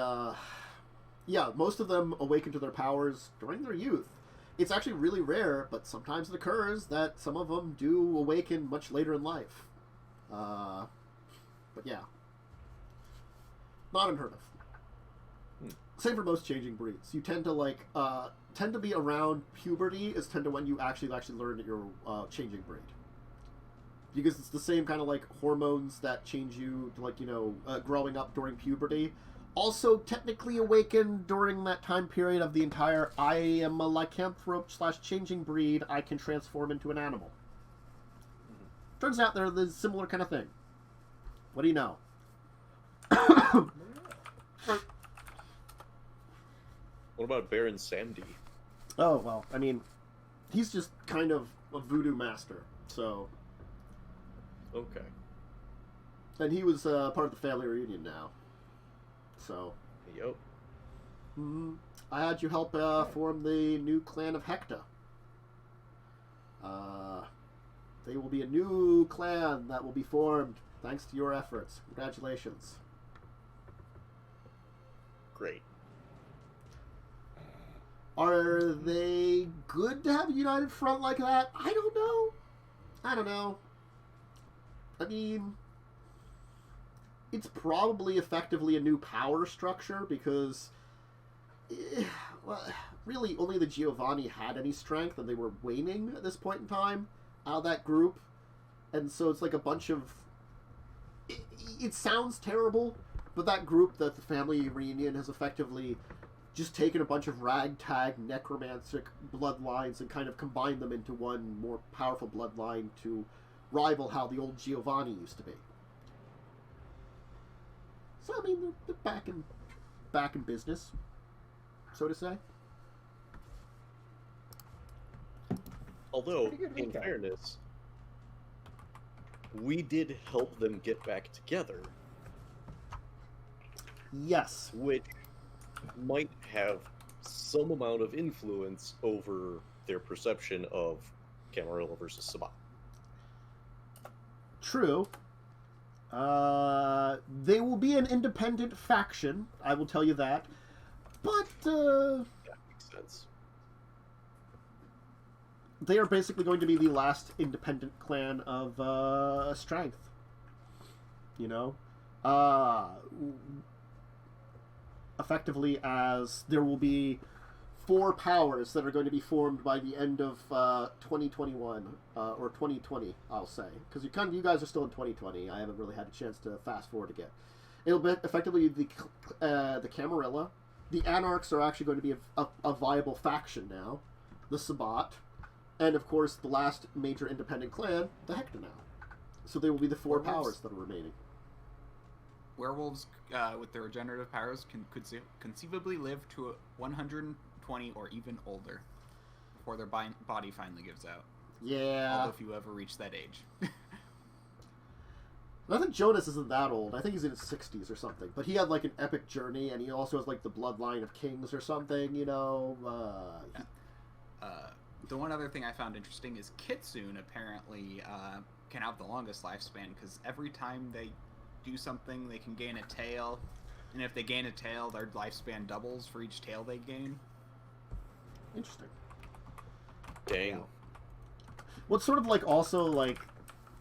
most of them awaken to their powers during their youth. It's actually really rare, but sometimes it occurs that some of them do awaken much later in life. But yeah. Not unheard of. Same for most changing breeds. You tend to be around puberty is tend to when you actually learn that you're changing breed. Because it's the same kind of like hormones that change you to like, growing up during puberty. Also technically awaken during that time period of the entire I am a lycanthrope / changing breed, I can transform into an animal. Turns out they're the similar kind of thing. What do you know?
What about Baron Samdi?
Oh, well, I mean, he's just kind of a voodoo master, so...
Okay.
And he was part of the family reunion now. So...
Yep.
I had you help form the new clan of Hecta. They will be a new clan that will be formed thanks to your efforts. Congratulations.
Great.
Are they good to have a united front like that? I don't know. I mean, it's probably effectively a new power structure because, really only the Giovanni had any strength and they were waning at this point in time out of that group. And so it's like a bunch of... It sounds terrible, but that group, that the family reunion, has effectively just taken a bunch of ragtag necromantic bloodlines and kind of combined them into one more powerful bloodline to rival how the old Giovanni used to be. So I mean, they're back in business, so to say.
Although,
Pretty good
in
recap.
fairness, we did help them get back together,
Yes.
which might have some amount of influence over their perception of Camarilla versus Sabat.
True. They will be an independent faction, I will tell you that. But,
That makes sense.
they are basically going to be the last independent clan of, strength. You know? Effectively, as there will be 4 powers that are going to be formed by the end of 2021 or 2020, I'll say, because you guys are still in 2020. I haven't really had a chance to fast forward again. It'll be effectively the Camarilla. The Anarchs are actually going to be a viable faction now. The Sabbat, and of course the last major independent clan, the Hector now. So they will be the 4 powers that are remaining.
Werewolves with their regenerative powers could conceivably live to 120 or even older before their body finally gives out.
Yeah.
Although if you ever reach that age.
I think Jonas isn't that old. I think he's in his 60s or something. But he had like an epic journey, and he also has like the bloodline of kings or something, you know.
The one other thing I found interesting is Kitsune apparently can have the longest lifespan, because every time they do something, they can gain a tail, and if they gain a tail, their lifespan doubles for each tail they gain.
Interesting.
Dang.
Yeah. What's sort of like also like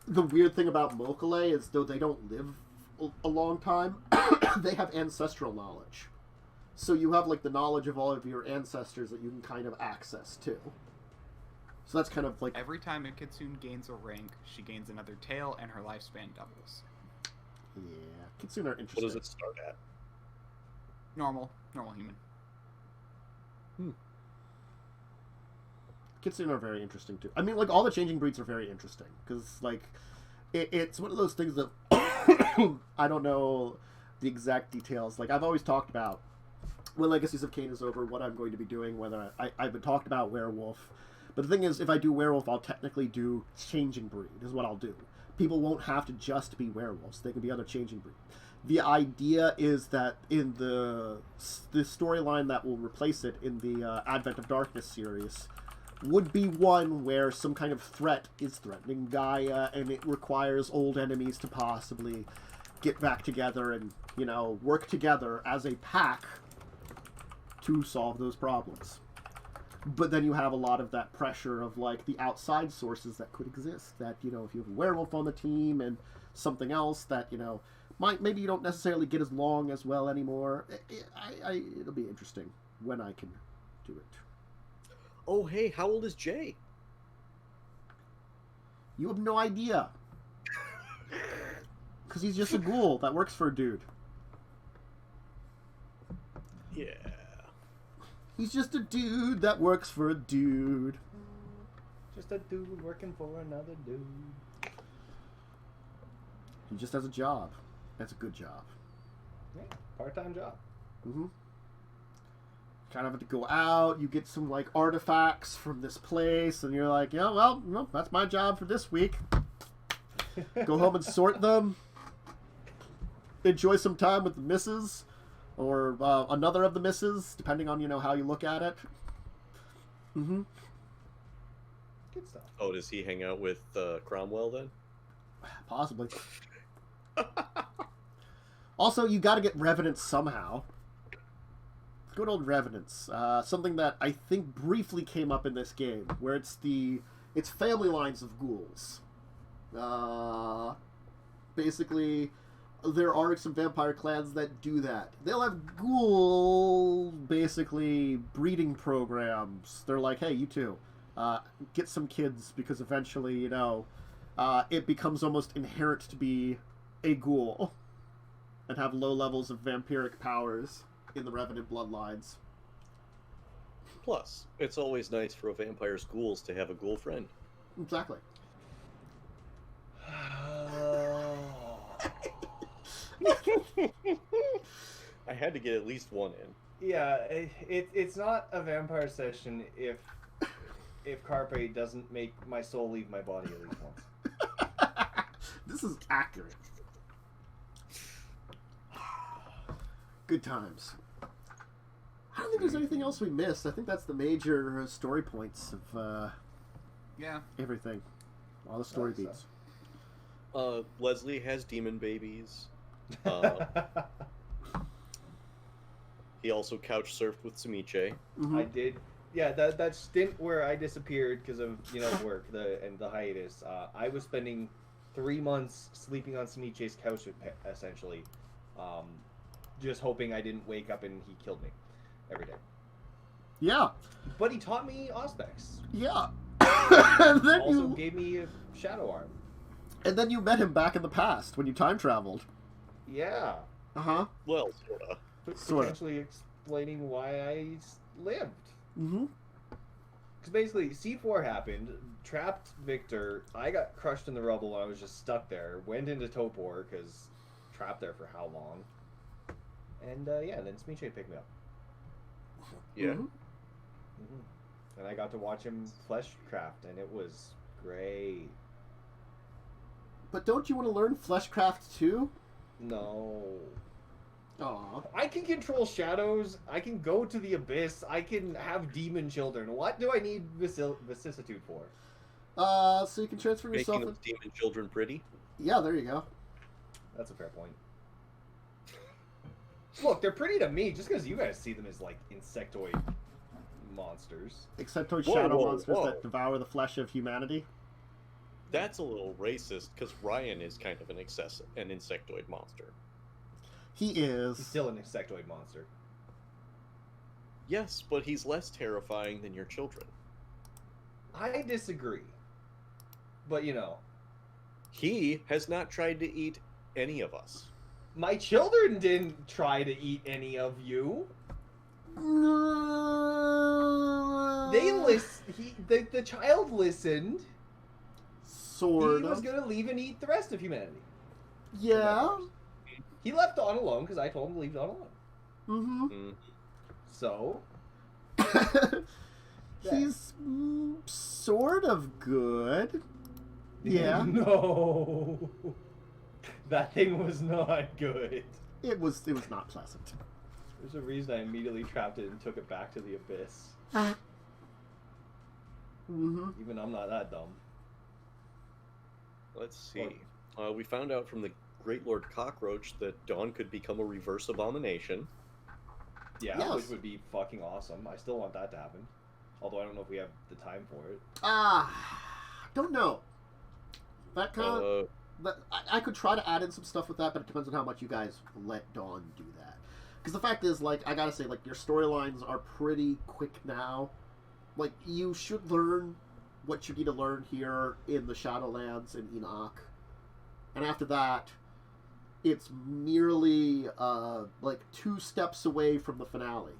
the weird thing about Mokale is, though they don't live a long time, they have ancestral knowledge. So you have like the knowledge of all of your ancestors that you can kind of access too. So that's kind of like...
Every time a Kitsune gains a rank, she gains another tail, and her lifespan doubles.
Yeah, Kitsune are interesting.
What does it start at?
Normal human.
Kitsune are very interesting too. I mean, like all the changing breeds are very interesting because like it's one of those things that I don't know the exact details. Like I've always talked about when Legacies of Caine is over, what I'm going to be doing. Whether I've been talked about werewolf, but the thing is, if I do werewolf, I'll technically do changing breed. Is what I'll do. People won't have to just be werewolves. They can be other changing breed. The idea is that in the storyline that will replace it in the Advent of Darkness series would be one where some kind of threat is threatening Gaia, and it requires old enemies to possibly get back together and, you know, work together as a pack to solve those problems. But then you have a lot of that pressure of, like, the outside sources that could exist. That, you know, if you have a werewolf on the team and something else that, you know, maybe you don't necessarily get as long as well anymore. It'll be interesting when I can do it.
Oh, hey, how old is Jay?
You have no idea. Because he's just a ghoul that works for a dude.
Yeah.
He's just a dude that works for a dude.
Just a dude working for another dude.
He just has a job. That's a good job.
Yeah, part-time job.
Mm-hmm. Kind of have to go out, you get some, like, artifacts from this place, and you're like, yeah, well, no, that's my job for this week. Go home and sort them. Enjoy some time with the missus, or another of the misses, depending on, you know, how you look at it. Mm-hmm.
Good stuff.
Oh, does he hang out with Cromwell then?
Possibly. Also, you got to get Revenants somehow. Good old Revenants. Something that I think briefly came up in this game, where it's family lines of ghouls. Basically, there are some vampire clans that do that. They'll have ghoul, basically, breeding programs. They're like, hey, you two, get some kids, because eventually, you know, it becomes almost inherent to be a ghoul and have low levels of vampiric powers in the Revenant bloodlines.
Plus, it's always nice for a vampire's ghouls to have a ghoul friend.
Exactly.
I had to get at least one in.
Yeah, it's not a vampire session if Carpe doesn't make my soul leave my body at least once.
This is accurate. Good times. I don't think there's anything else we missed. I think that's the major story points of
Yeah.
everything. All the story
Nice,
beats.
Leslie has demon babies. Uh, he also couch surfed with Semiche.
Mm-hmm.
I did. Yeah, that stint where I disappeared because of work and the hiatus. I was spending 3 months sleeping on Semiche's couch essentially, just hoping I didn't wake up and he killed me every day.
Yeah.
But he taught me Auspex.
Yeah. And then
Also gave me a shadow arm.
And then you met him back in the past when you time traveled.
Yeah.
Uh-huh.
Well, sorta.
Potentially explaining why I lived.
Mm-hmm.
Because basically, C4 happened, trapped Victor, I got crushed in the rubble, I was just stuck there, went into Topor, because trapped there for how long? And, then Smiche picked me up.
Yeah.
Mm-hmm.
Mm-hmm. And I got to watch him fleshcraft, and it was great.
But don't you want to learn Fleshcraft too?
No.
Aw.
I can control shadows, I can go to the abyss, I can have demon children. What do I need vicissitude for?
So you can transfer yourself.
Making those demon children pretty.
Yeah, there you go.
That's a fair point. Look, they're pretty to me, just because you guys see them as, like, insectoid monsters.
Insectoid
Whoa,
shadow
whoa,
monsters
whoa.
that devour the flesh of humanity.
That's a little racist, because Ryan is kind of an insectoid monster.
He is.
He's still an insectoid monster.
Yes, but he's less terrifying than your children.
I disagree. But,
He has not tried to eat any of us.
my children didn't try to eat any of you. The child listened.
Sort
He was
of.
going to leave and eat the rest of humanity.
Yeah.
He left Dawn alone because I told him to leave Dawn alone.
Mm-hmm.
Mm.
So,
He's sort of good. Yeah.
No. That thing was not good.
It was not pleasant.
There's a reason I immediately trapped it and took it back to the abyss.
Mm-hmm.
Even I'm not that dumb.
Let's see. We found out from the Great Lord Cockroach that Dawn could become a reverse abomination.
Yeah,
Yes.
which would be fucking awesome. I still want that to happen. Although I don't know if we have the time for it.
Don't know. That kind of...
Uh,
I could try to add in some stuff with that, but it depends on how much you guys let Dawn do that. Because the fact is, like, I gotta say, like, your storylines are pretty quick now. Like, you should learn what you need to learn here in the Shadowlands and Enoch. And after that, it's merely, like, 2 steps away from the finale.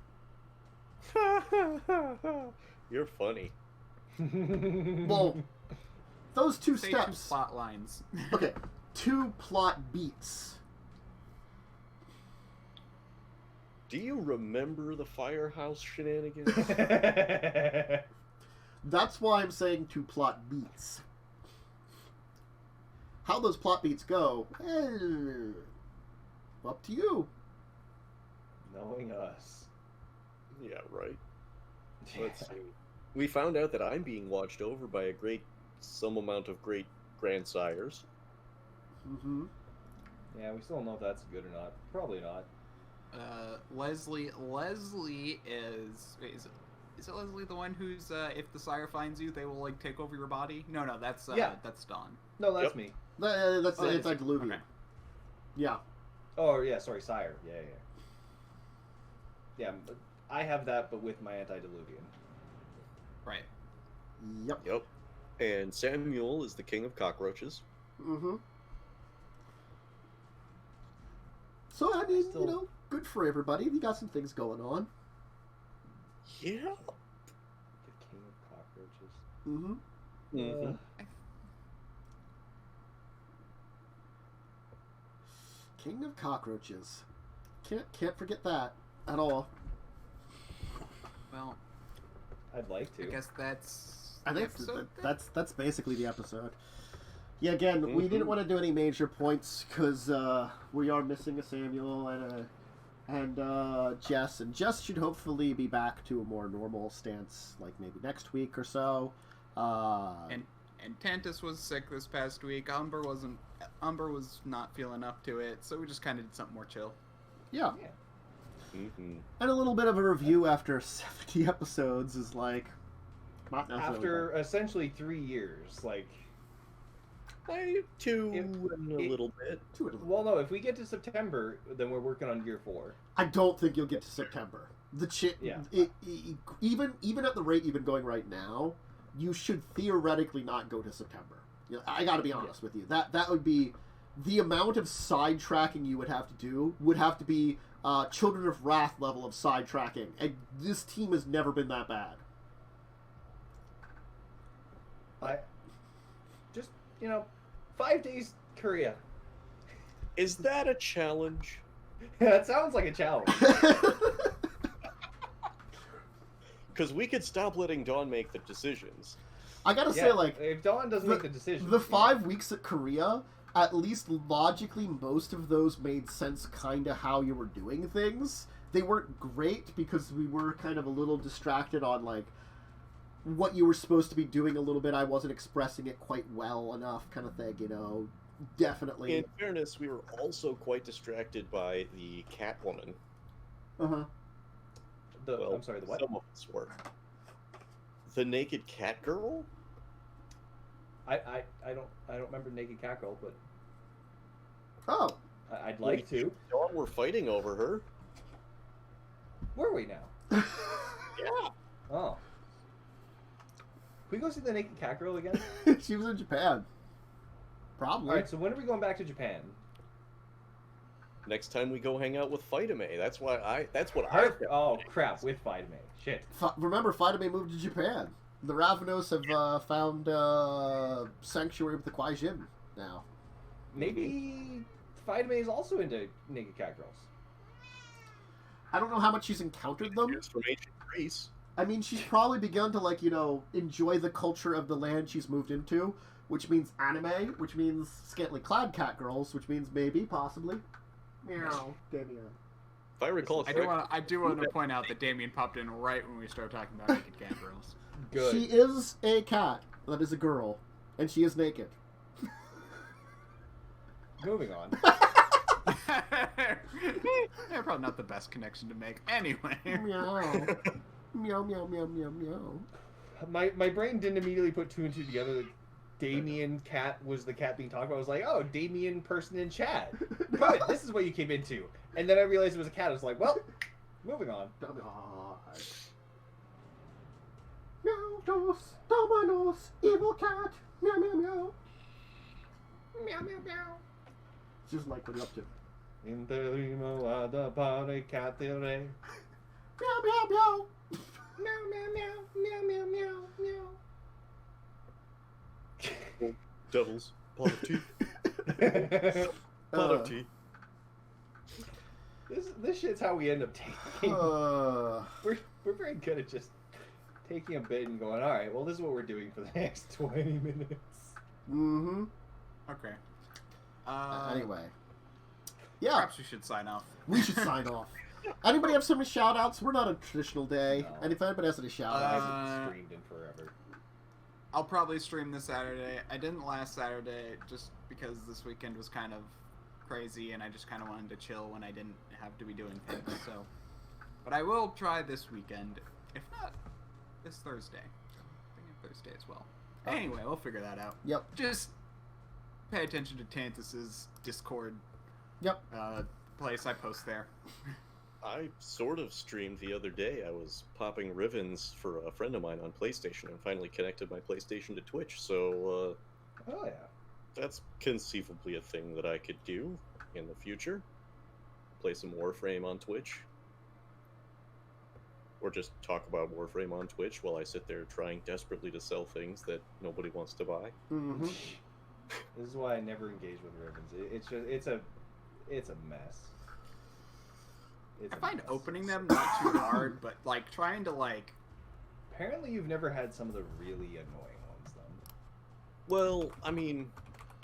You're funny.
Well, those 2
Say
steps...
2 plot lines.
Okay, 2 plot beats.
Do you remember the firehouse shenanigans?
That's why I'm saying 2 plot beats. How those plot beats go, up to you.
Knowing us.
Yeah, right. Let's see. We found out that I'm being watched over by some amount of great grandsires.
Mm-hmm.
Yeah, we still don't know if that's good or not. Probably not.
Leslie is it Leslie the one who's if the sire finds you, they will like take over your body? No, that's that's Dawn.
No, that's
Yep.
me.
That's
Oh,
the
that is-
antediluvian.
okay.
Yeah.
Oh, yeah, sorry, Sire. Yeah. Yeah, but I have that, but with my antediluvian.
Right.
Yep.
Yep. And Samuel is the king of cockroaches.
Mm-hmm. So, I mean,
Still-
good for everybody. You got some things going on.
Yeah.
The king of cockroaches.
Mm-hmm.
Mm-hmm.
King of cockroaches. Can't forget that at all.
Well,
I'd like to.
I guess that's
I
the
think
episode then?
that's basically the episode. Yeah, again, we didn't want to do any major points because we are missing a Samuel and Jess, and Jess should hopefully be back to a more normal stance, like maybe next week or so.
And Tantus was sick this past week. Umber wasn't Umber was not feeling up to it, so we just kind of did something more chill.
Yeah.
Mm-hmm.
And a little bit of a review after 70 episodes is like not necessarily
After
bad.
essentially 3 years, like.
Two and a little bit.
Well, no. If we get to September, then we're working on year 4.
I don't think you'll get to September.
Yeah.
Even at the rate you've been going right now, you should theoretically not go to September. You know, I got to be honest with you. That would be the amount of sidetracking you would have to do would have to be Children of Wrath level of sidetracking, and this team has never been that bad.
I just 5 days Korea.
Is that a challenge?
That sounds like a challenge.
Because we could stop letting Dawn make the decisions.
I gotta say, like,
if Dawn doesn't make the decision,
the 5 weeks at Korea, at least logically, most of those made sense kind of how you were doing things. They weren't great because we were kind of a little distracted on, like, what you were supposed to be doing a little bit. I wasn't expressing it quite well enough kind of thing, Definitely.
In fairness, we were also quite distracted by the cat woman.
Uh-huh.
I'm sorry, the what?
Some of us were. The naked cat girl?
I don't remember Naked Cat Girl, but
Oh.
I'd like to.
Dawn were fighting over her.
Were we now?
Yeah.
Oh. Can we go see the Naked Cat Girl again?
She was in Japan. Probably.
Alright, so when are we going back to Japan?
Next time we go hang out with Vitame. That's what I
Oh, crap, with Vitame. Shit.
Remember, Vitame moved to Japan. The Ravenos have found sanctuary with the kuei-jin now.
Maybe Vitame is also into Naked Cat Girls.
I don't know how much she's encountered them.
It's from ancient Greece.
I mean, she's probably begun to, enjoy the culture of the land she's moved into, which means anime, which means scantily clad cat girls, which means maybe, possibly. Meow. Damien.
If I recall
I
correctly,
do want to point out that Damien popped in right when we started talking about naked cat girls.
Good.
She is a cat that is a girl, and she is naked.
Moving on.
Yeah, probably not the best connection to make. Anyway.
Meow. Meow, meow, meow, meow, meow.
My brain didn't immediately put 2 and 2 together that Damien cat was the cat being talked about. I was like, oh, Damien person in chat. Good, this is what you came into. And then I realized it was a cat. I was like, well, moving on.
Meow, dos, dominos, evil cat. Meow, meow, meow.
Meow, meow, meow.
It's just like, what are you up to?
Interimo ad pare catere.
Meow, meow, meow.
Meow, meow, meow, meow, meow, meow, meow.
devils, pot of tea, pot of tea.
This shit's how we end up taking. We're very good at just taking a bit and going, all right, well, this is what we're doing for the next 20 minutes.
Mm-hmm.
Okay.
Anyway. Yeah.
Perhaps we should sign off.
We should sign off. Anybody have some shout-outs? We're not a traditional day.
No.
And if anybody has any
I
shout-outs...
haven't streamed in forever.
I'll probably stream this Saturday. I didn't last Saturday just because this weekend was kind of crazy and I just kind of wanted to chill when I didn't have to be doing things. So, but I will try this weekend. If not, this Thursday. I think Thursday as well. Anyway, we'll figure that out.
Yep.
Just pay attention to Tantus's Discord.
Yep.
Place I post there.
I sort of streamed the other day. I was popping ribbons for a friend of mine on PlayStation and finally connected my PlayStation to Twitch, so
Oh, yeah.
that's conceivably a thing that I could do in the future. Play some Warframe on Twitch. Or just talk about Warframe on Twitch while I sit there trying desperately to sell things that nobody wants to buy.
Mm-hmm.
This is why I never engage with ribbons. It's a mess.
I find opening them not too hard, but like trying to like.
Apparently, you've never had some of the really annoying ones, then.
Well, I mean,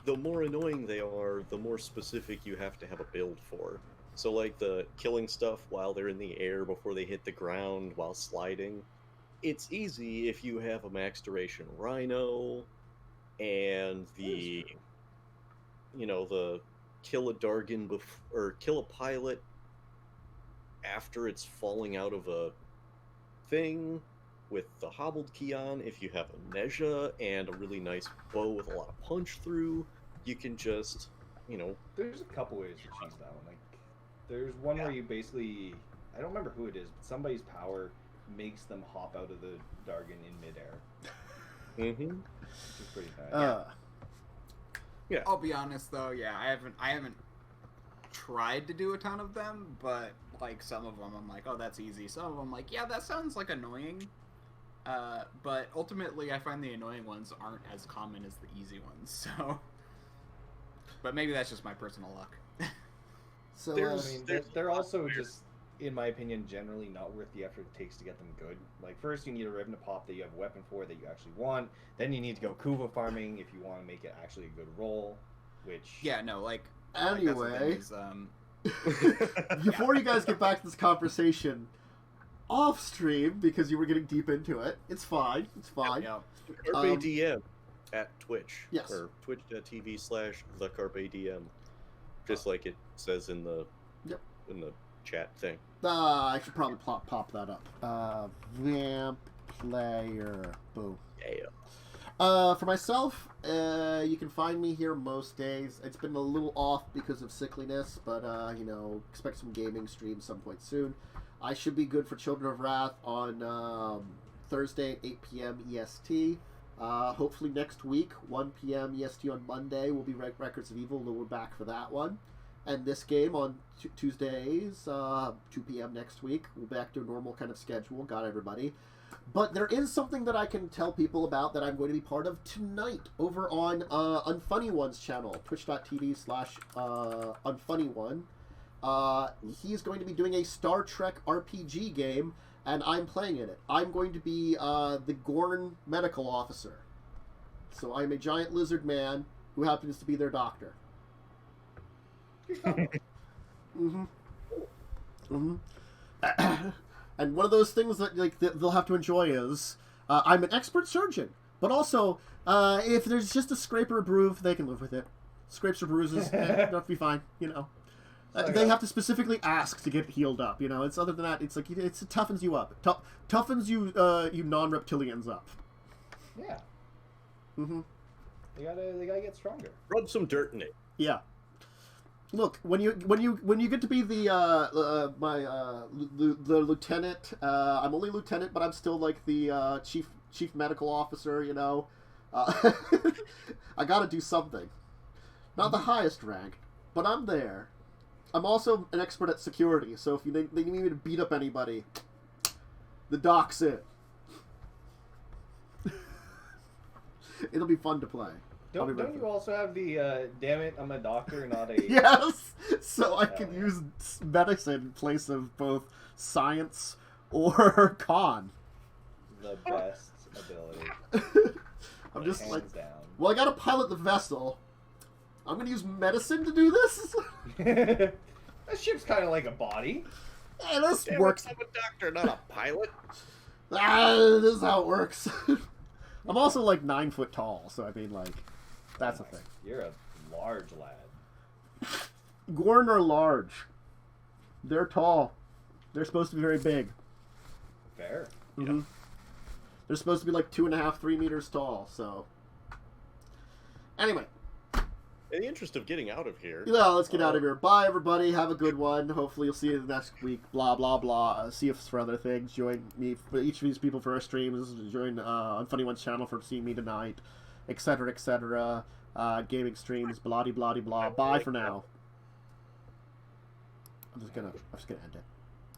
the more annoying they are, the more specific you have to have a build for. So, like the killing stuff while they're in the air before they hit the ground while sliding, it's easy if you have a max duration rhino and the the kill a Dargan or kill a pilot after it's falling out of a thing with the hobbled key on. If you have a Nezha and a really nice bow with a lot of punch through, you can just,
There's a couple ways to cheese that one. Like, there's one where you basically, I don't remember who it is, but somebody's power makes them hop out of the Dargan in midair.
Mm-hmm.
Which is pretty bad.
Yeah.
I'll be honest though, yeah, I haven't tried to do a ton of them, but like some of them I'm like, oh, that's easy. Some of them I'm like, yeah, that sounds like annoying. But ultimately I find the annoying ones aren't as common as the easy ones, so. But maybe that's just my personal luck.
So
they're also just, in my opinion, generally not worth the effort it takes to get them good. Like, first you need a ribbon to pop that you have a weapon for that you actually want. Then you need to go Kuva farming if you want to make it actually a good roll, which...
Yeah, no, like...
Anyway,
that's the thing is,
before you guys get back to this conversation, off stream, because you were getting deep into it, it's fine.
yeah.
CarpeDM at Twitch.
Yes.
Or twitch.tv/the CarpeDM. Just like it says in the chat thing.
I should probably pop that up. Vamp player. Boom.
Yeah.
For myself, you can find me here most days. It's been a little off because of sickliness, but, expect some gaming streams some point soon. I should be good for Children of Wrath on Thursday at 8 p.m. EST. Hopefully next week, 1 p.m. EST on Monday, will be Records of Evil. We're back for that one. And this game on Tuesdays, 2 p.m. next week. We'll be back to a normal kind of schedule. Got everybody. But there is something that I can tell people about that I'm going to be part of tonight over on Unfunny One's channel, twitch.tv/unfunnyon. He's going to be doing a Star Trek RPG game, and I'm playing in it. I'm going to be the Gorn medical officer. So I'm a giant lizard man who happens to be their doctor. Mm-hmm. Mm-hmm. And one of those things that they'll have to enjoy is I'm an expert surgeon, but also if there's just a scrape or a bruise, they can live with it. Scrapes or bruises, that'll be fine. They have to specifically ask to get healed up. It's other than that, it's like it toughens you up. Toughens you you non-reptilians up.
Yeah.
Mm-hmm. They
gotta get stronger.
Rub some dirt in it.
Yeah. Look, when you get to be the lieutenant, I'm only lieutenant, but I'm still like the chief medical officer. I got to do something. Not the highest rank, but I'm there. I'm also an expert at security, so if they need me to beat up anybody, the doc's it. It'll be fun to play.
Don't you also have the, damn it, I'm a doctor, not a...
Yes! So I can use medicine in place of both science or con.
The best ability.
I'm just
Hands
like,
down.
well, I gotta pilot the vessel. I'm gonna use medicine to do this?
That ship's kind of like a body.
Hey, this
Damn
works.
I'm a doctor, not a pilot.
This is how it works. I'm also like 9 foot tall, so I mean, like, that's a thing.
You're a large lad.
Gorn are large. They're tall. They're supposed to be very big.
Fair.
Mm-hmm.
Yeah.
They're supposed to be like 2.5, 3 meters tall, so. Anyway.
In the interest of getting out of here.
Yeah, let's get out of here. Bye, everybody. Have a good one. Hopefully you'll see you next week. Blah, blah, blah. See us for other things. Join me, for each of these people for our streams. Join on Funny One's channel for seeing me tonight. Etc., etc. Gaming streams. Blah, blah, blah, blah. Bye for now. I'm just gonna end it.